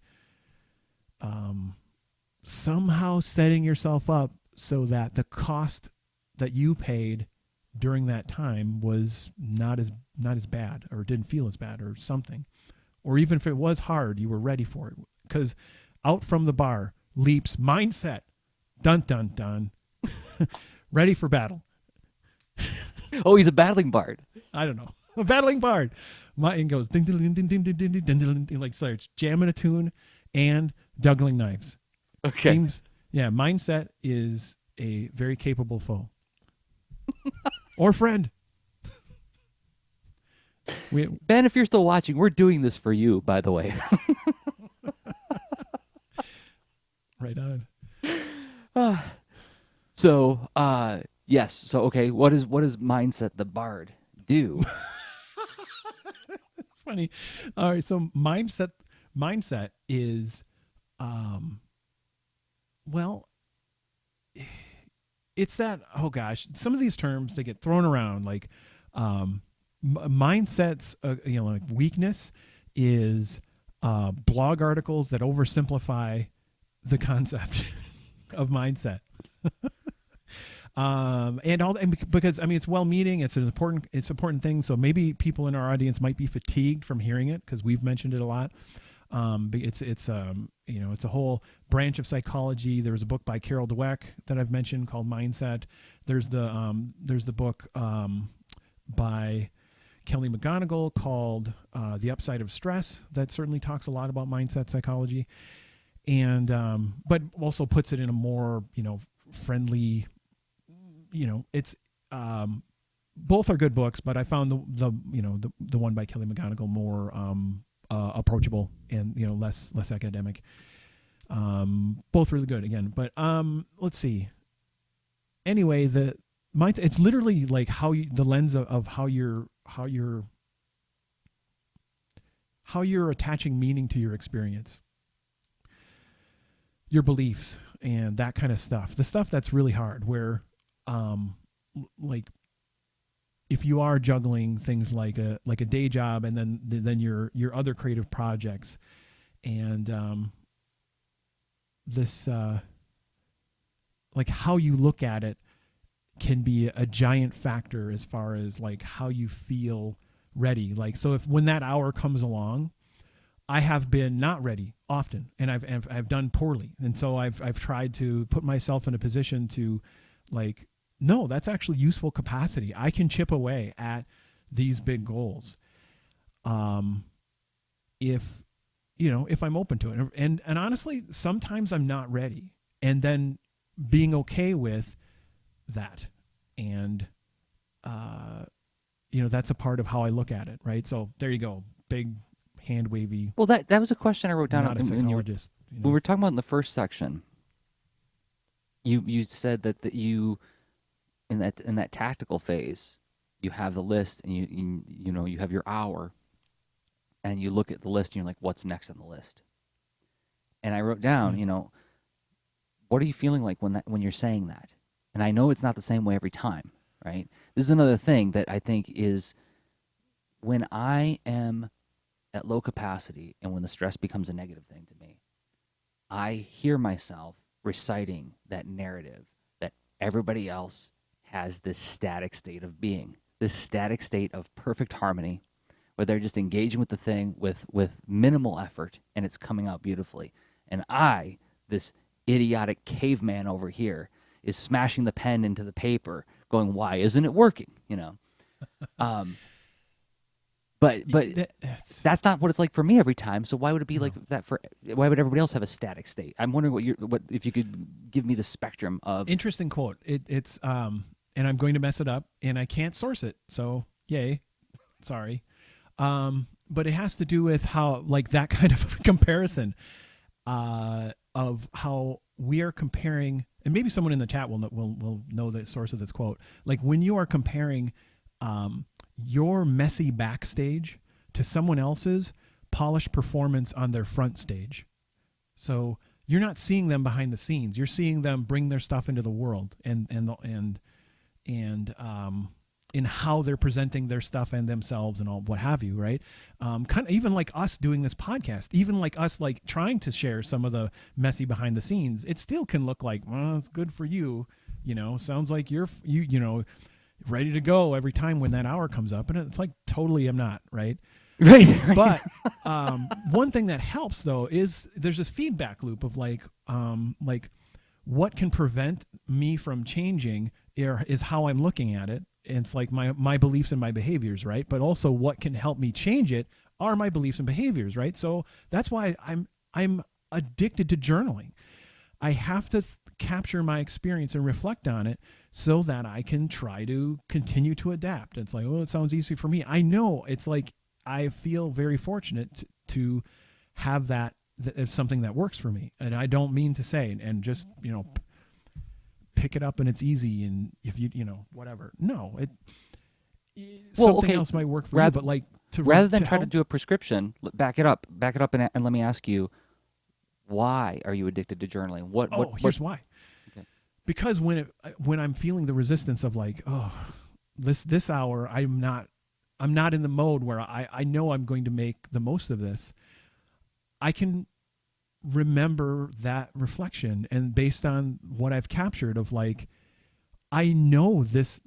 somehow setting yourself up so that the cost that you paid during that time was not as bad, or didn't feel as bad, or something. Or even if it was hard, you were ready for it. Because out from the bar leaps mindset. Dun, dun, dun. Ready for battle. Oh, he's a battling bard. I don't know. A battling bard. And goes ding ding ding ding ding ding ding ding ding ding, like starts jamming a tune and juggling knives. Okay. Seems mindset is a very capable foe or friend. Ben, if you're still watching, we're doing this for you, by the way. Right on. So, yes. So, okay, what does mindset the bard do? Funny. All right, so mindset is well, it's that, oh gosh, some of these terms, they get thrown around like mindsets, like weakness is blog articles that oversimplify the concept of mindset. And because I mean it's well-meaning, it's an important thing. So maybe people in our audience might be fatigued from hearing it because we've mentioned it a lot. But it's a whole branch of psychology. There was a book by Carol Dweck that I've mentioned called Mindset. There's the book by Kelly McGonigal called The Upside of Stress that certainly talks a lot about mindset psychology, and but also puts it in a more friendly. It's both are good books, but I found the one by Kelly McGonigal more approachable and less academic. Both really good again, but let's see. Anyway, the mindset, it's literally like the lens of how you're attaching meaning to your experience, your beliefs, and that kind of stuff. The stuff that's really hard, where like if you are juggling things like a day job and then your other creative projects, and this like how you look at it can be a giant factor as far as like how you feel ready. Like, so if when that hour comes along, I have been not ready often, and I've done poorly, and so I've tried to put myself in a position to like, no, that's actually useful capacity. I can chip away at these big goals, if I'm open to it. And honestly, sometimes I'm not ready, and then being okay with that, and that's a part of how I look at it, right? So there you go, big hand wavy. Well, that was a question I wrote down. Not a psychologist. We were talking about in the first section. You said that you in that tactical phase, you have the list, and you have your hour, and you look at the list and you're like, what's next on the list? And I wrote down, what are you feeling like when you're saying that? And I know it's not the same way every time, right? This is another thing that I think is when I am at low capacity and when the stress becomes a negative thing to me, I hear myself reciting that narrative that everybody else has this static state of being, this static state of perfect harmony, where they're just engaging with the thing with minimal effort, and it's coming out beautifully. And I, this idiotic caveman over here, is smashing the pen into the paper, going, "Why isn't it working?" But that's not what it's like for me every time. So why would it be like that why would everybody else have a static state? I'm wondering what if you could give me the spectrum of. Interesting quote. It's and I'm going to mess it up, and I can't source it. So yay, sorry. But it has to do with how, like, that kind of comparison of how we are comparing, and maybe someone in the chat will know the source of this quote. Like, when you are comparing your messy backstage to someone else's polished performance on their front stage. So you're not seeing them behind the scenes. You're seeing them bring their stuff into the world, and in how they're presenting their stuff and themselves and all, what have you, right? Kind of even like us doing this podcast, even like us like trying to share some of the messy behind the scenes, it still can look like, well, it's good for you, sounds like you're ready to go every time when that hour comes up, and it's like, totally I'm not, right? Right. But one thing that helps though is there's this feedback loop of like what can prevent me from changing is how I'm looking at it. And it's like my beliefs and my behaviors, right? But also what can help me change it are my beliefs and behaviors, right? So that's why I'm addicted to journaling. I have to capture my experience and reflect on it so that I can try to continue to adapt. It's like, oh, it sounds easy for me. I know. It's like I feel very fortunate to have that as something that works for me. And I don't mean to say, and just, pick it up and it's easy, and if whatever. No, something else might work for you, but like rather than try to do a prescription, back it up and let me ask you, why are you addicted to journaling? Here's why. Okay. Because when I'm feeling the resistance of like, oh, this hour I'm not in the mode where I know I'm going to make the most of this, I can remember that reflection, and based on what I've captured of like, I know this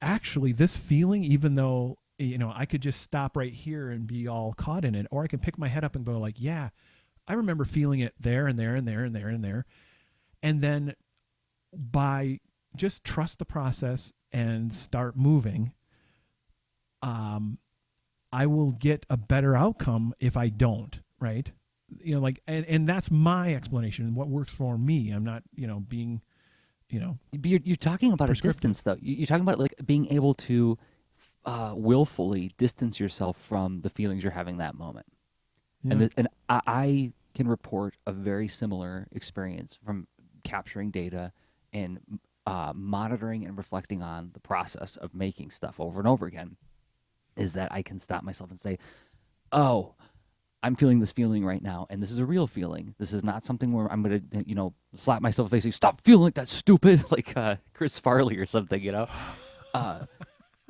feeling, even though I could just stop right here and be all caught in it, or I can pick my head up and go like, yeah, I remember feeling it there and there and there and there and there. And then by just trust the process and start moving, I will get a better outcome if I don't, right? And that's my explanation, what works for me. I'm not, being, You're talking about a distance, though. You're talking about like being able to willfully distance yourself from the feelings you're having that moment. Yeah. And I can report a very similar experience from capturing data and monitoring and reflecting on the process of making stuff over and over again, is that I can stop myself and say, oh, I'm feeling this feeling right now, and this is a real feeling. This is not something where I'm going to, slap myself in the face and say, stop feeling like that, stupid, like Chris Farley or something,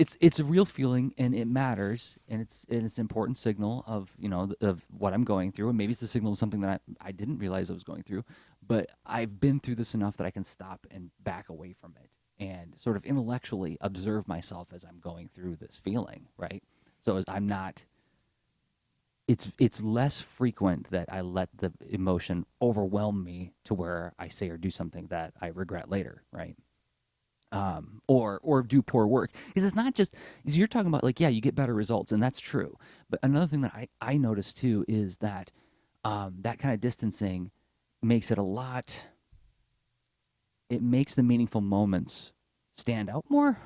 It's a real feeling, and it matters, and it's an important signal of of what I'm going through, and maybe it's a signal of something that I didn't realize I was going through, but I've been through this enough that I can stop and back away from it and sort of intellectually observe myself as I'm going through this feeling, right? So as I'm not. It's less frequent that I let the emotion overwhelm me to where I say or do something that I regret later, right? Or do poor work. Because it's not just, you're talking about like, yeah, you get better results, and that's true. But another thing that I noticed too is that that kind of distancing makes it makes the meaningful moments stand out more,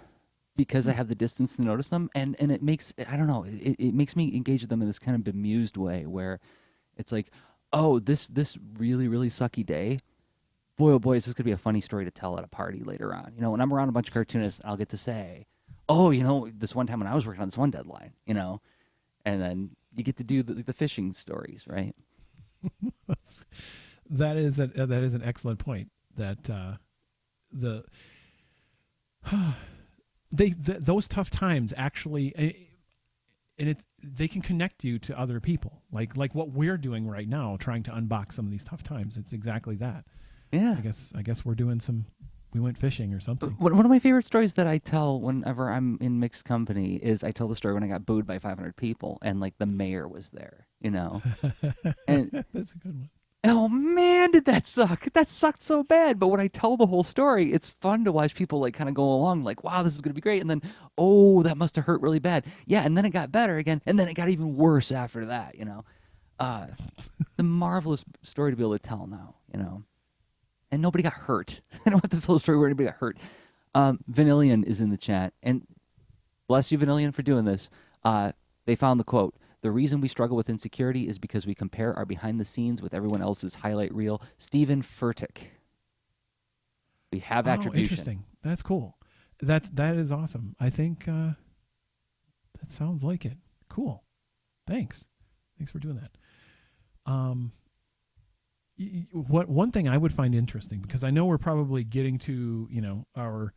because I have the distance to notice them, and it makes, I don't know, it makes me engage with them in this kind of bemused way where it's like, oh, this really, really sucky day, boy, oh boy, is this going to be a funny story to tell at a party later on. When I'm around a bunch of cartoonists, I'll get to say, oh, this one time when I was working on this one deadline, and then you get to do the fishing stories, right? That is an excellent point. That those tough times actually, and they can connect you to other people, like what we're doing right now, trying to unbox some of these tough times. It's exactly that. Yeah. I guess we went fishing or something. One of my favorite stories that I tell whenever I'm in mixed company is I tell the story when I got booed by 500 people and like the mayor was there, And that's a good one. Oh man, did that suck? That sucked so bad. But when I tell the whole story, it's fun to watch people like kind of go along like, wow, this is going to be great. And then, oh, that must have hurt really bad. Yeah, and then it got better again. And then it got even worse after that, It's a marvelous story to be able to tell now, And nobody got hurt. I don't have to tell a story where anybody got hurt. Vanillion is in the chat. And bless you, Vanillion, for doing this. They found the quote. The reason we struggle with insecurity is because we compare our behind the scenes with everyone else's highlight reel. Stephen Furtick. We have attribution. Interesting. That's cool. That is awesome. I think that sounds like it. Cool. Thanks for doing that. One thing I would find interesting, because I know we're probably getting to our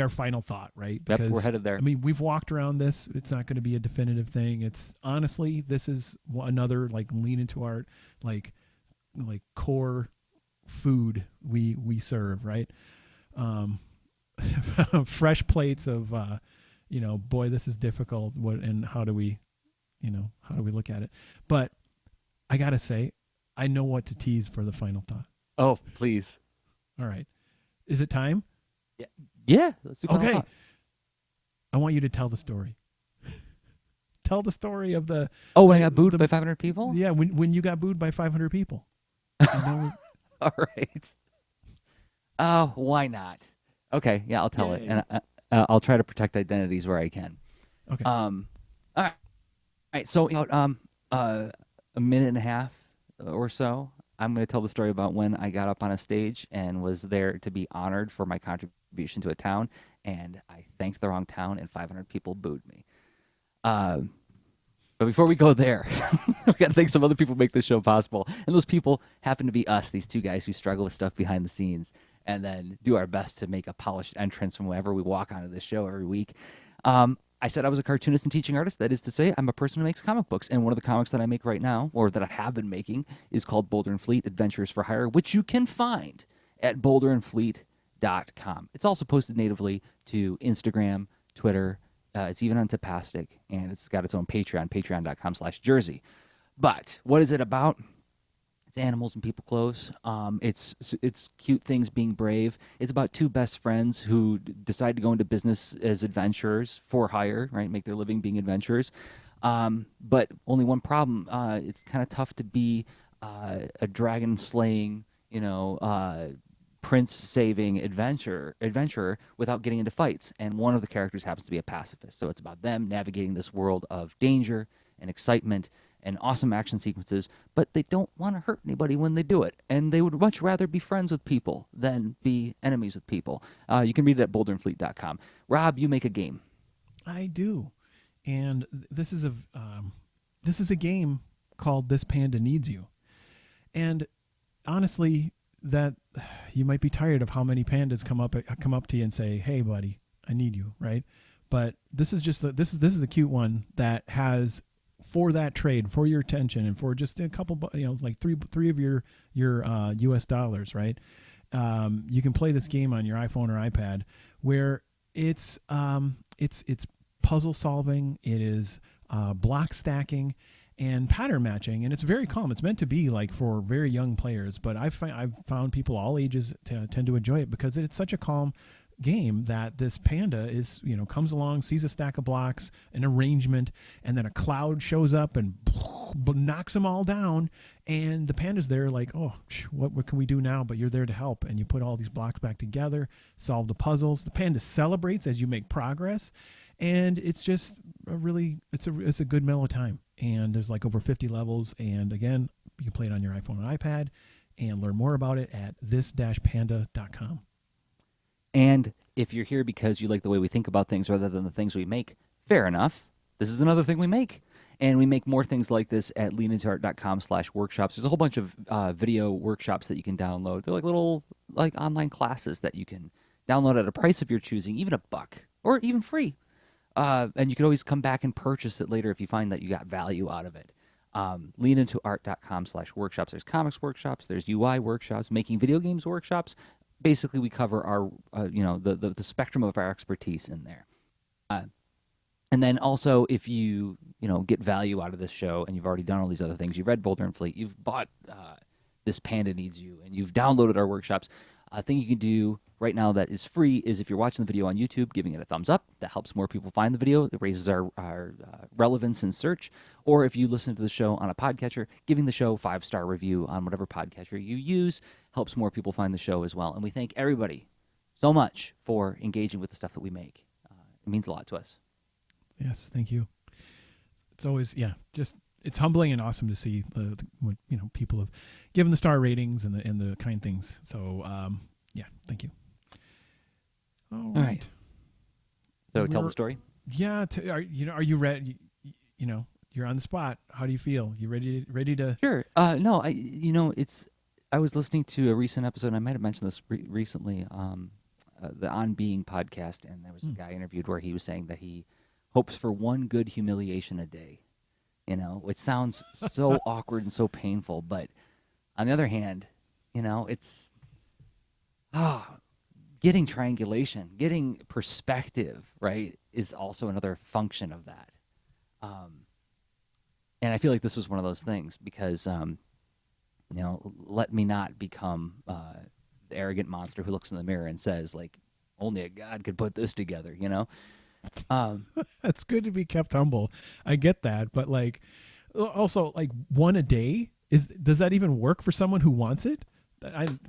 final thought, right? Yep, because we're headed there. I mean, we've walked around this. It's not going to be a definitive thing. It's honestly, this is another like lean into art, like core food we serve, right? Fresh plates of, boy, this is difficult. And how do we look at it? But I gotta say, I know what to tease for the final thought. Oh, please. All right. Is it time? Yeah. Let's do final okay. thought. I want you to tell the story. Tell the story of the. Oh, when I got booed by 500 people? Yeah, when you got booed by 500 people. All right. Oh, why not? Okay, yeah, I'll tell it, Yay. and I'll try to protect identities where I can. Okay. All right. So about a minute and a half or so, I'm going to tell the story about when I got up on a stage and was there to be honored for my contribution to a town, and I thanked the wrong town, and 500 people booed me. But before we go there, we got to thank some other people who make this show possible. And those people happen to be us, these two guys who struggle with stuff behind the scenes and then do our best to make a polished entrance from whenever we walk onto this show every week. I said I was a cartoonist and teaching artist. That is to say, I'm a person who makes comic books. And one of the comics that I make right now, or that I have been making, is called Boulder and Fleet Adventures for Hire, which you can find at boulderandfleet.com. It's also posted natively to Instagram, Twitter. It's even on Tapastic, and it's got its own Patreon, patreon.com/Jerzy. But what is it about? It's animals and people clothes. It's cute things being brave. It's about two best friends who decide to go into business as adventurers for hire, right? Make their living being adventurers. But only one problem. It's kind of tough to be a dragon slaying, prince saving adventurer without getting into fights. And one of the characters happens to be a pacifist. So it's about them navigating this world of danger and excitement and awesome action sequences, but they don't want to hurt anybody when they do it. And they would much rather be friends with people than be enemies with people. You can read it at boulderandfleet.com. Rob, you make a game. I do. And this is a game called This Panda Needs You. And honestly, that you might be tired of how many pandas come up to you and say, "Hey, buddy, I need you," right? But this is this is a cute one that has, for that trade, for your attention, and for just a couple, like three of your U.S. dollars, right? You can play this game on your iPhone or iPad, where it's puzzle solving, it is block stacking, and pattern matching, and it's very calm. It's meant to be like for very young players, but I've found people all ages tend to enjoy it because it's such a calm game that this panda is, comes along, sees a stack of blocks, an arrangement, and then a cloud shows up and knocks them all down, and the panda's there like, oh, what can we do now? But you're there to help, and you put all these blocks back together, solve the puzzles. The panda celebrates as you make progress, and it's just it's a good mellow time. And there's like over 50 levels, and again, you can play it on your iPhone and iPad and learn more about it at this-panda.com. And if you're here because you like the way we think about things rather than the things we make, fair enough. This is another thing we make. And we make more things like this at leanintoart.com/workshops. There's a whole bunch of video workshops that you can download. They're like little online classes that you can download at a price of your choosing, even $1 or even free. And you can always come back and purchase it later if you find that you got value out of it. Leanintoart.com/workshops. There's comics workshops. There's UI workshops. Making video games workshops. Basically, we cover our, the spectrum of our expertise in there. And then also, if you, get value out of this show and you've already done all these other things, you've read Boulder and Fleet, you've bought This Panda Needs You, and you've downloaded our workshops, a thing you can do right now that is free is if you're watching the video on YouTube, giving it a thumbs up. That helps more people find the video. It raises our relevance in search. Or if you listen to the show on a podcatcher, giving the show a 5-star review on whatever podcatcher you use helps more people find the show as well. And we thank everybody so much for engaging with the stuff that we make. It means a lot to us. Yes, thank you. It's always, it's humbling and awesome to see what people have given the star ratings and the kind things. So thank you. All right. So tell the story. Yeah, are you ready? You're on the spot. How do you feel? You ready to? Sure. No, I was listening to a recent episode, and I might have mentioned this recently, the On Being podcast, and there was a guy interviewed where he was saying that he hopes for one good humiliation a day. Which sounds so awkward and so painful, but on the other hand, it's getting triangulation, getting perspective, right, is also another function of that. And I feel like this was one of those things because, let me not become the arrogant monster who looks in the mirror and says, like, only a god could put this together, It's good to be kept humble. I get that, but like, also like one a day does that even work for someone who wants it?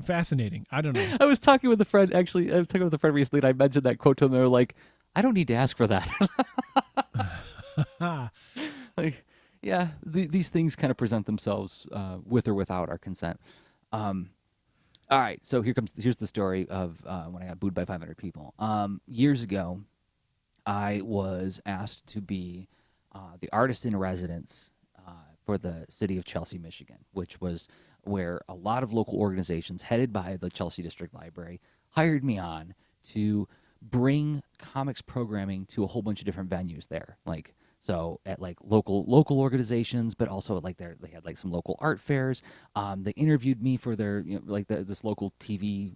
Fascinating. I don't know. I was talking with a friend, actually, I was talking with a friend recently, and I mentioned that quote to them. They were like, I don't need to ask for that. Like, yeah, these things kind of present themselves with or without our consent. All right, so here's the story of when I got booed by 500 people. Years ago, I was asked to be the artist in residence for the city of Chelsea, Michigan, which was where a lot of local organizations headed by the Chelsea District Library hired me on to bring comics programming to a whole bunch of different venues there. Like, so at like local organizations, but also at like they had like some local art fairs. They interviewed me for their, you know, like this local TV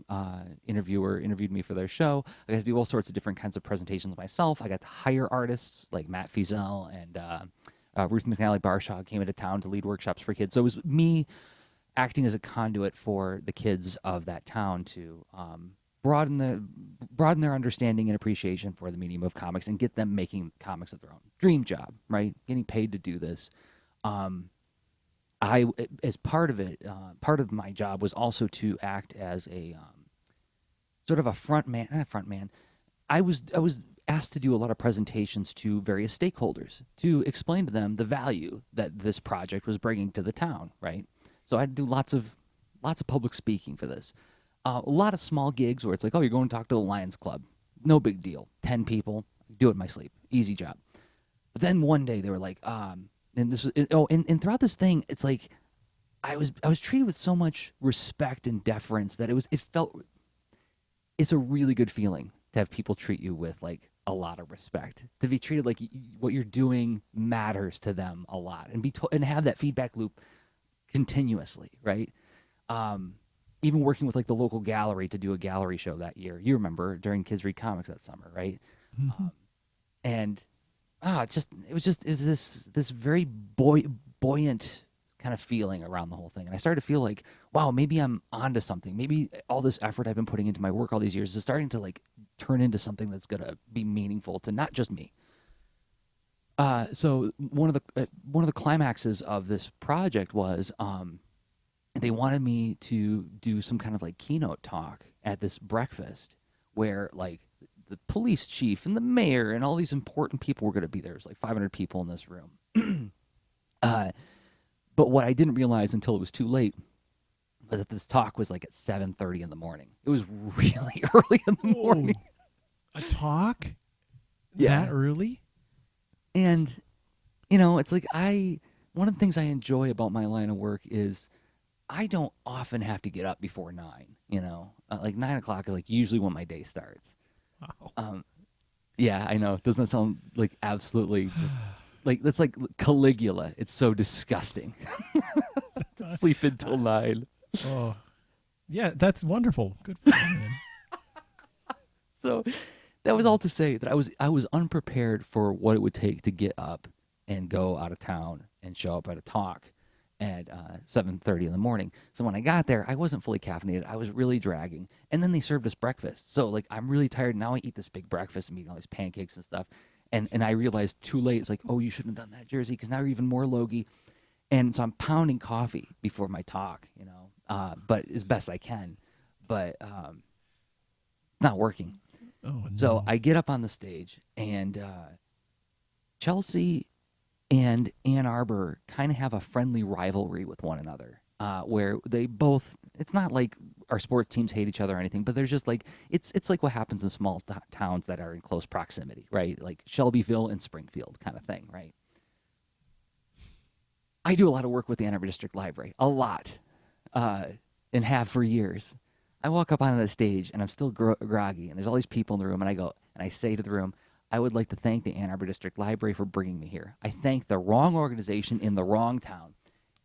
interviewer interviewed me for their show. I got to do all sorts of different kinds of presentations myself. I got to hire artists like Matt Fiesel and Ruth McNally Barshaw came into town to lead workshops for kids. So it was me acting as a conduit for the kids of that town to broaden their understanding and appreciation for the medium of comics and get them making comics of their own. Dream job, right? Getting paid to do this. I, as part of it, part of my job was also to act as a sort of a front man. Not front man. I was asked to do a lot of presentations to various stakeholders to explain to them the value that this project was bringing to the town, right? So I had to do lots of public speaking for this. A lot of small gigs where it's like, oh, you're going to talk to the Lions Club. No big deal. 10 people. Do it in my sleep. Easy job. But then one day they were like, and this was, and throughout this thing, it's like I was treated with so much respect and deference that it's a really good feeling to have people treat you with like a lot of respect, to be treated like what you're doing matters to them a lot, and and have that feedback loop continuously, right? Even working with like the local gallery to do a gallery show that year. You remember during Kids Read Comics that summer, right? Mm-hmm. And it was this very buoyant kind of feeling around the whole thing. And I started to feel like, wow, maybe I'm onto something. Maybe all this effort I've been putting into my work all these years is starting to like turn into something that's gonna be meaningful to not just me. So one of the climaxes of this project was they wanted me to do some kind of like keynote talk at this breakfast where like the police chief and the mayor and all these important people were going to be there. There's like 500 people in this room. But what I didn't realize until it was too late was that this talk was like at 7:30 in the morning. It was really early in the morning. A talk? Yeah. That early? And, you know, it's like one of the things I enjoy about my line of work is I don't often have to get up before 9, you know. Like 9 o'clock is like usually when my day starts. Wow. Yeah, I know. Doesn't that sound like absolutely just like that's like Caligula? It's so disgusting. To sleep until 9. Oh, yeah, that's wonderful. Good for you, man. So that was all to say that I was unprepared for what it would take to get up and go out of town and show up at a talk at 7:30 in the morning. So when I got there, I wasn't fully caffeinated. I was really dragging. And then they served us breakfast. So like I'm really tired. Now I eat this big breakfast and eat all these pancakes and stuff. And I realized too late, it's like, oh, you shouldn't have done that, Jerzy, because now you're even more logy. And so I'm pounding coffee before my talk, you know, but as best I can. But it's not working. Oh, no. So I get up on the stage, and Chelsea and Ann Arbor kind of have a friendly rivalry with one another, where they both, it's not like our sports teams hate each other or anything, but there's just like, it's like what happens in small towns that are in close proximity, right? Like Shelbyville and Springfield kind of thing, right? I do a lot of work with the Ann Arbor District Library, a lot, and have for years. I walk up onto the stage, and I'm still groggy, and there's all these people in the room, and I say to the room, I would like to thank the Ann Arbor District Library for bringing me here. I thank the wrong organization in the wrong town.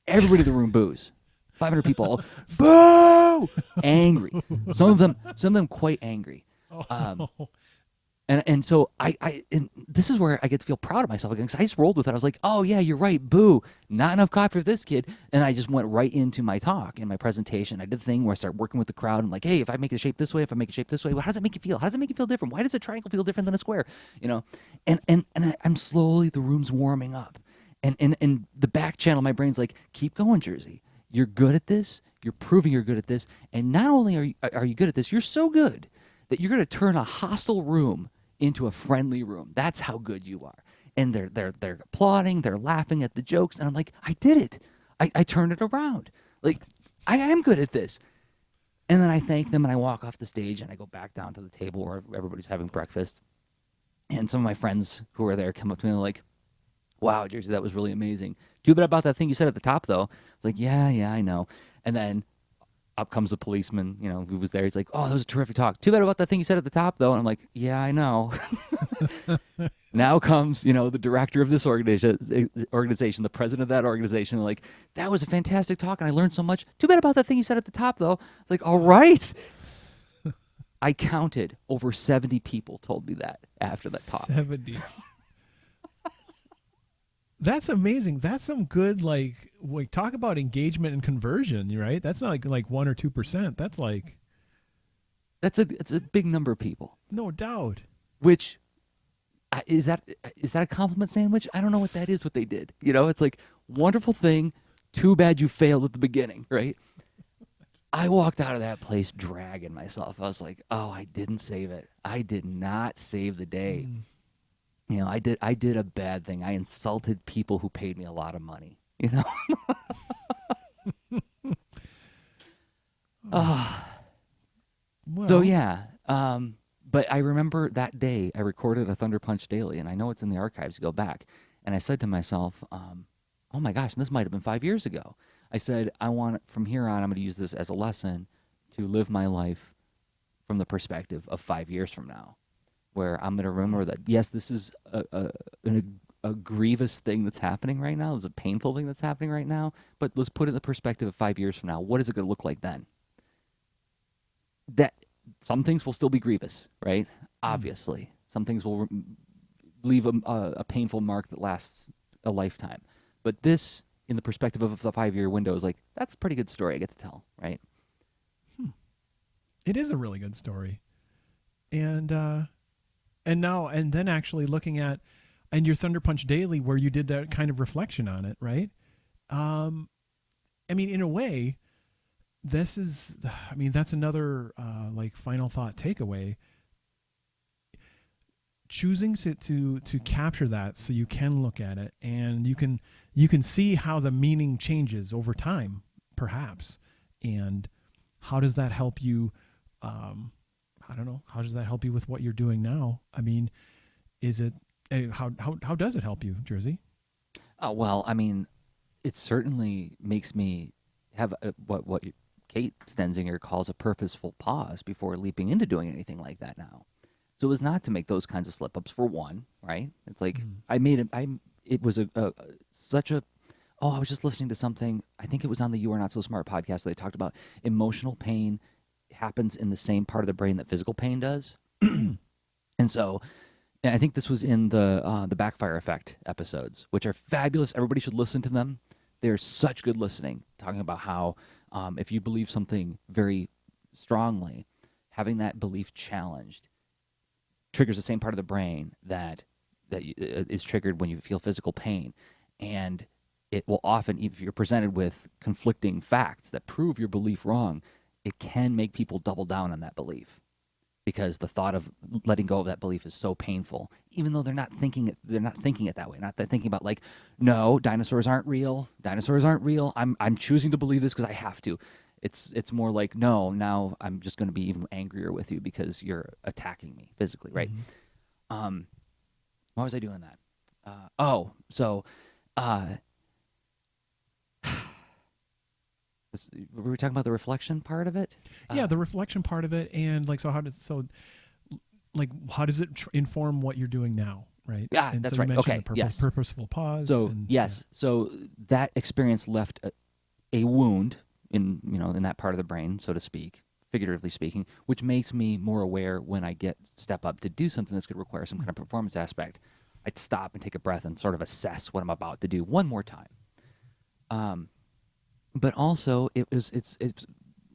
Everybody in the room boos. 500 people, boo! Angry. Some of them quite angry. And And so and this is where I get to feel proud of myself again, because I just rolled with it. I was like, oh yeah, you're right, boo, not enough coffee for this kid. And I just went right into my talk and my presentation. I did the thing where I started working with the crowd. I'm like, hey, if I make the shape this way, if I make it shape this way, well, how does it make you feel? How does it make you feel different? Why does a triangle feel different than a square? You know, I'm slowly, the room's warming up, and the back channel of my brain's like, keep going, Jerzy. You're good at this. You're proving you're good at this. And not only are you good at this, you're so good that you're going to turn a hostile room into a friendly room. That's how good you are. And they're applauding, they're laughing at the jokes, and I'm like, I did it. I turned it around. Like, I am good at this. And then I thank them, and I walk off the stage, and I go back down to the table where everybody's having breakfast. And some of my friends who are there come up to me and they're like, wow, Jerzy, that was really amazing. Too bad about that thing you said at the top, though. I was like, yeah, I know. And then up comes the policeman, you know, who was there. He's like, oh, that was a terrific talk. Too bad about that thing you said at the top, though. And I'm like, yeah, I know. Now comes, you know, the director of this organization, the president of that organization. Like, that was a fantastic talk, and I learned so much. Too bad about that thing you said at the top, though. It's like, all right. I counted over 70 people told me that after that talk. 70. That's amazing. That's some good, like talk about engagement and conversion, right? That's not like 1 or 2%. That's like, it's a big number of people. No doubt. Which is that a compliment sandwich? I don't know what that is. What they did, you know? It's like, wonderful thing. Too bad you failed at the beginning, right? I walked out of that place dragging myself. I was like, oh, I didn't save it. I did not save the day. You know, I did a bad thing. I insulted people who paid me a lot of money, you know? Well, So, yeah. But I remember that day I recorded a Thunder Punch Daily, and I know it's in the archives. Go back. And I said to myself, oh, my gosh, and this might have been 5 years ago. I said, from here on, I'm going to use this as a lesson to live my life from the perspective of 5 years from now, where I'm going to remember that, yes, this is a grievous thing that's happening right now. It's a painful thing that's happening right now. But let's put it in the perspective of 5 years from now. What is it going to look like then? That some things will still be grievous, right? Obviously. Some things will leave a painful mark that lasts a lifetime. But this, in the perspective of the 5 year window, is like, that's a pretty good story I get to tell, right? It is a really good story. And then actually looking at, and your Thunder Punch Daily, where you did that kind of reflection on it, right? I mean, in a way, that's another like final thought takeaway. Choosing to capture that so you can look at it and you can see how the meaning changes over time, perhaps, and how does that help you? I don't know. How does that help you with what you're doing now? I mean, how does it help you, Jerzy? Well, I mean, it certainly makes me have what Kate Stenzinger calls a purposeful pause before leaping into doing anything like that now. So it was not to make those kinds of slip-ups, for one, right? It's like it was such a, I was just listening to something, I think it was on the You Are Not So Smart podcast, where they talked about emotional pain happens in the same part of the brain that physical pain does. And so, and I think this was in the Backfire Effect episodes, which are fabulous. Everybody should listen to them. They're such good listening, talking about how if you believe something very strongly, having that belief challenged triggers the same part of the brain that is triggered when you feel physical pain. And it will often, if you're presented with conflicting facts that prove your belief wrong, it can make people double down on that belief, because the thought of letting go of that belief is so painful, even though they're not thinking it that way. They're thinking about, like, no, dinosaurs aren't real. I'm choosing to believe this because I have to. It's more like, no, now I'm just going to be even angrier with you because you're attacking me physically, right? Mm-hmm. Why was I doing that? We were talking about the reflection part of it. Yeah, the reflection part of it, and like, how does it inform what you're doing now, right? Yeah, and that's so right. Okay, yes. Purposeful pause. So so that experience left a wound in that part of the brain, so to speak, figuratively speaking, which makes me more aware when I step up to do something that's going to require some kind of performance aspect. I'd stop and take a breath and sort of assess what I'm about to do one more time. But also, it's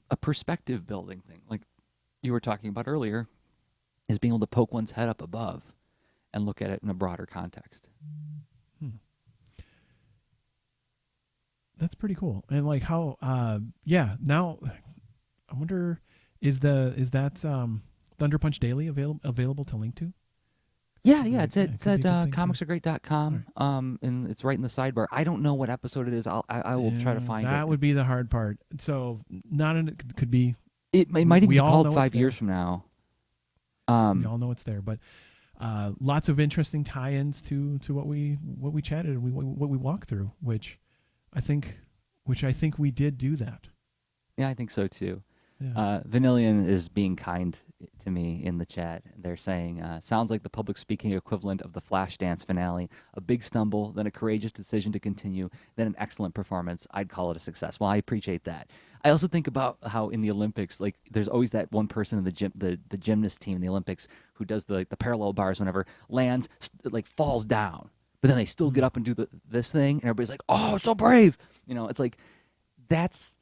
a perspective building thing, like you were talking about earlier, is being able to poke one's head up above and look at it in a broader context. That's pretty cool. And like how, now I wonder, is that Thunder Punch Daily available to link to? Yeah, it's could at be a good thing too. comicsaregreat.com. And it's right in the sidebar. I don't know what episode it is. I will try to find it. That would be the hard part. So could be. It might even we be all know called it's 5 years from now. We all know it's there, but lots of interesting tie-ins to what we chatted and what we walked through, which I think we did do that. Yeah, I think so too. Yeah. Vanillion is being kind to me in the chat. They're saying, sounds like the public speaking equivalent of the Flashdance finale. A big stumble, then a courageous decision to continue, then an excellent performance. I'd call it a success. Well, I appreciate that. I also think about how in the Olympics, like there's always that one person in the gym, the gymnast team in the Olympics who does the parallel bars whenever, lands, falls down. But then they still get up and do this thing, and everybody's like, "Oh, so brave!" It's like that's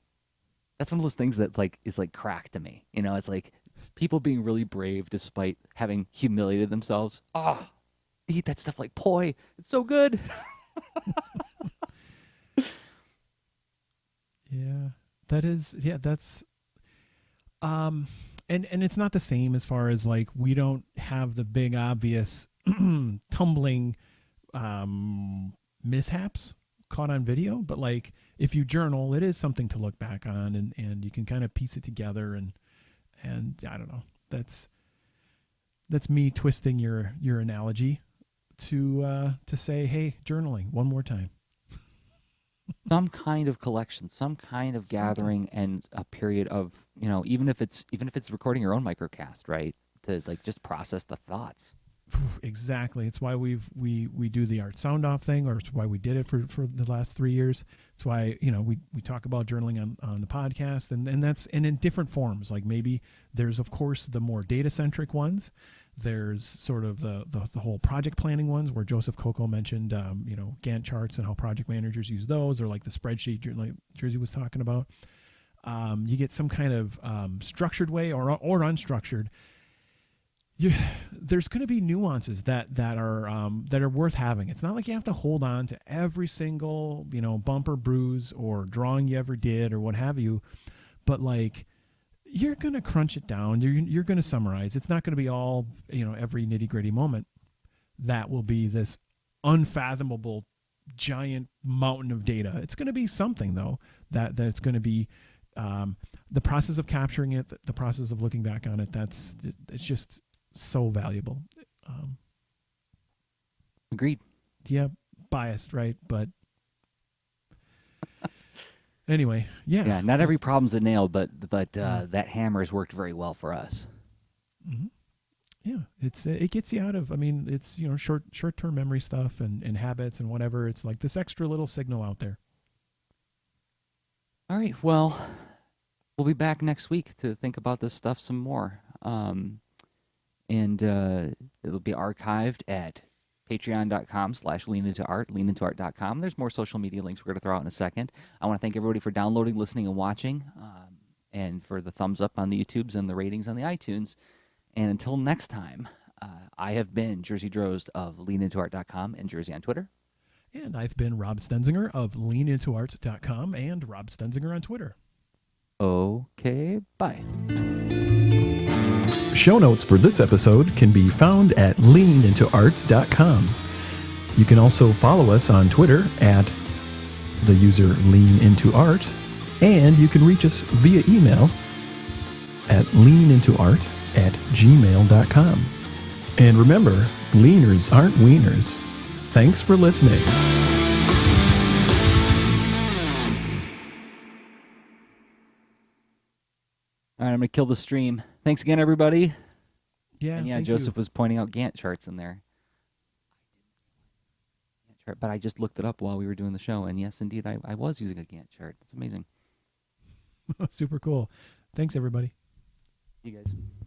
one of those things that is crack to me. It's like people being really brave despite having humiliated themselves. Oh, eat that stuff like poi. It's so good. Yeah, that's and it's not the same as far as like we don't have the big obvious tumbling mishaps caught on video, but like if you journal, it is something to look back on, and you can kind of piece it together, and I don't know, that's me twisting your analogy to say, hey, journaling one more time. Some kind of collection, some kind of gathering, and a period of even if it's recording your own microcast, right, to just process the thoughts. Exactly. It's why we do the art sound off thing, or it's why we did it for the last 3 years. It's why we talk about journaling on the podcast, and that's in different forms. Like maybe there's of course the more data centric ones. There's sort of the whole project planning ones where Joseph Coco mentioned Gantt charts and how project managers use those, or like the spreadsheet like Jerzy was talking about. You get some kind of structured way or unstructured. There's going to be nuances that are worth having. It's not like you have to hold on to every single bump or bruise or drawing you ever did or what have you, but like you're going to crunch it down. You're going to summarize. It's not going to be all every nitty gritty moment. That will be this unfathomable giant mountain of data. It's going to be something though that it's going to be the process of capturing it, the process of looking back on it. It's just so valuable. Agreed. Yeah, biased, right? But anyway, yeah. Not every problem's a nail, but that hammer has worked very well for us. Mm-hmm. Yeah, it gets you out of. I mean, it's short term memory stuff and habits and whatever. It's like this extra little signal out there. All right. Well, we'll be back next week to think about this stuff some more. And it'll be archived at patreon.com/leanintoart, leanintoart.com. There's more social media links we're going to throw out in a second. I want to thank everybody for downloading, listening, and watching, and for the thumbs up on the YouTubes and the ratings on the iTunes. And until next time, I have been Jerzy Drozd of leanintoart.com and Jerzy on Twitter. And I've been Rob Stenzinger of leanintoart.com and Rob Stenzinger on Twitter. Okay, bye. Show notes for this episode can be found at leanintoart.com. You can also follow us on Twitter at the user leanintoart, and you can reach us via email at leanintoart@gmail.com. And remember, leaners aren't wieners. Thanks for listening. All right, I'm going to kill the stream. Thanks again, everybody. Yeah, and Joseph was pointing out Gantt charts in there. But I just looked it up while we were doing the show, and yes, indeed, I was using a Gantt chart. That's amazing. Super cool. Thanks, everybody. You guys.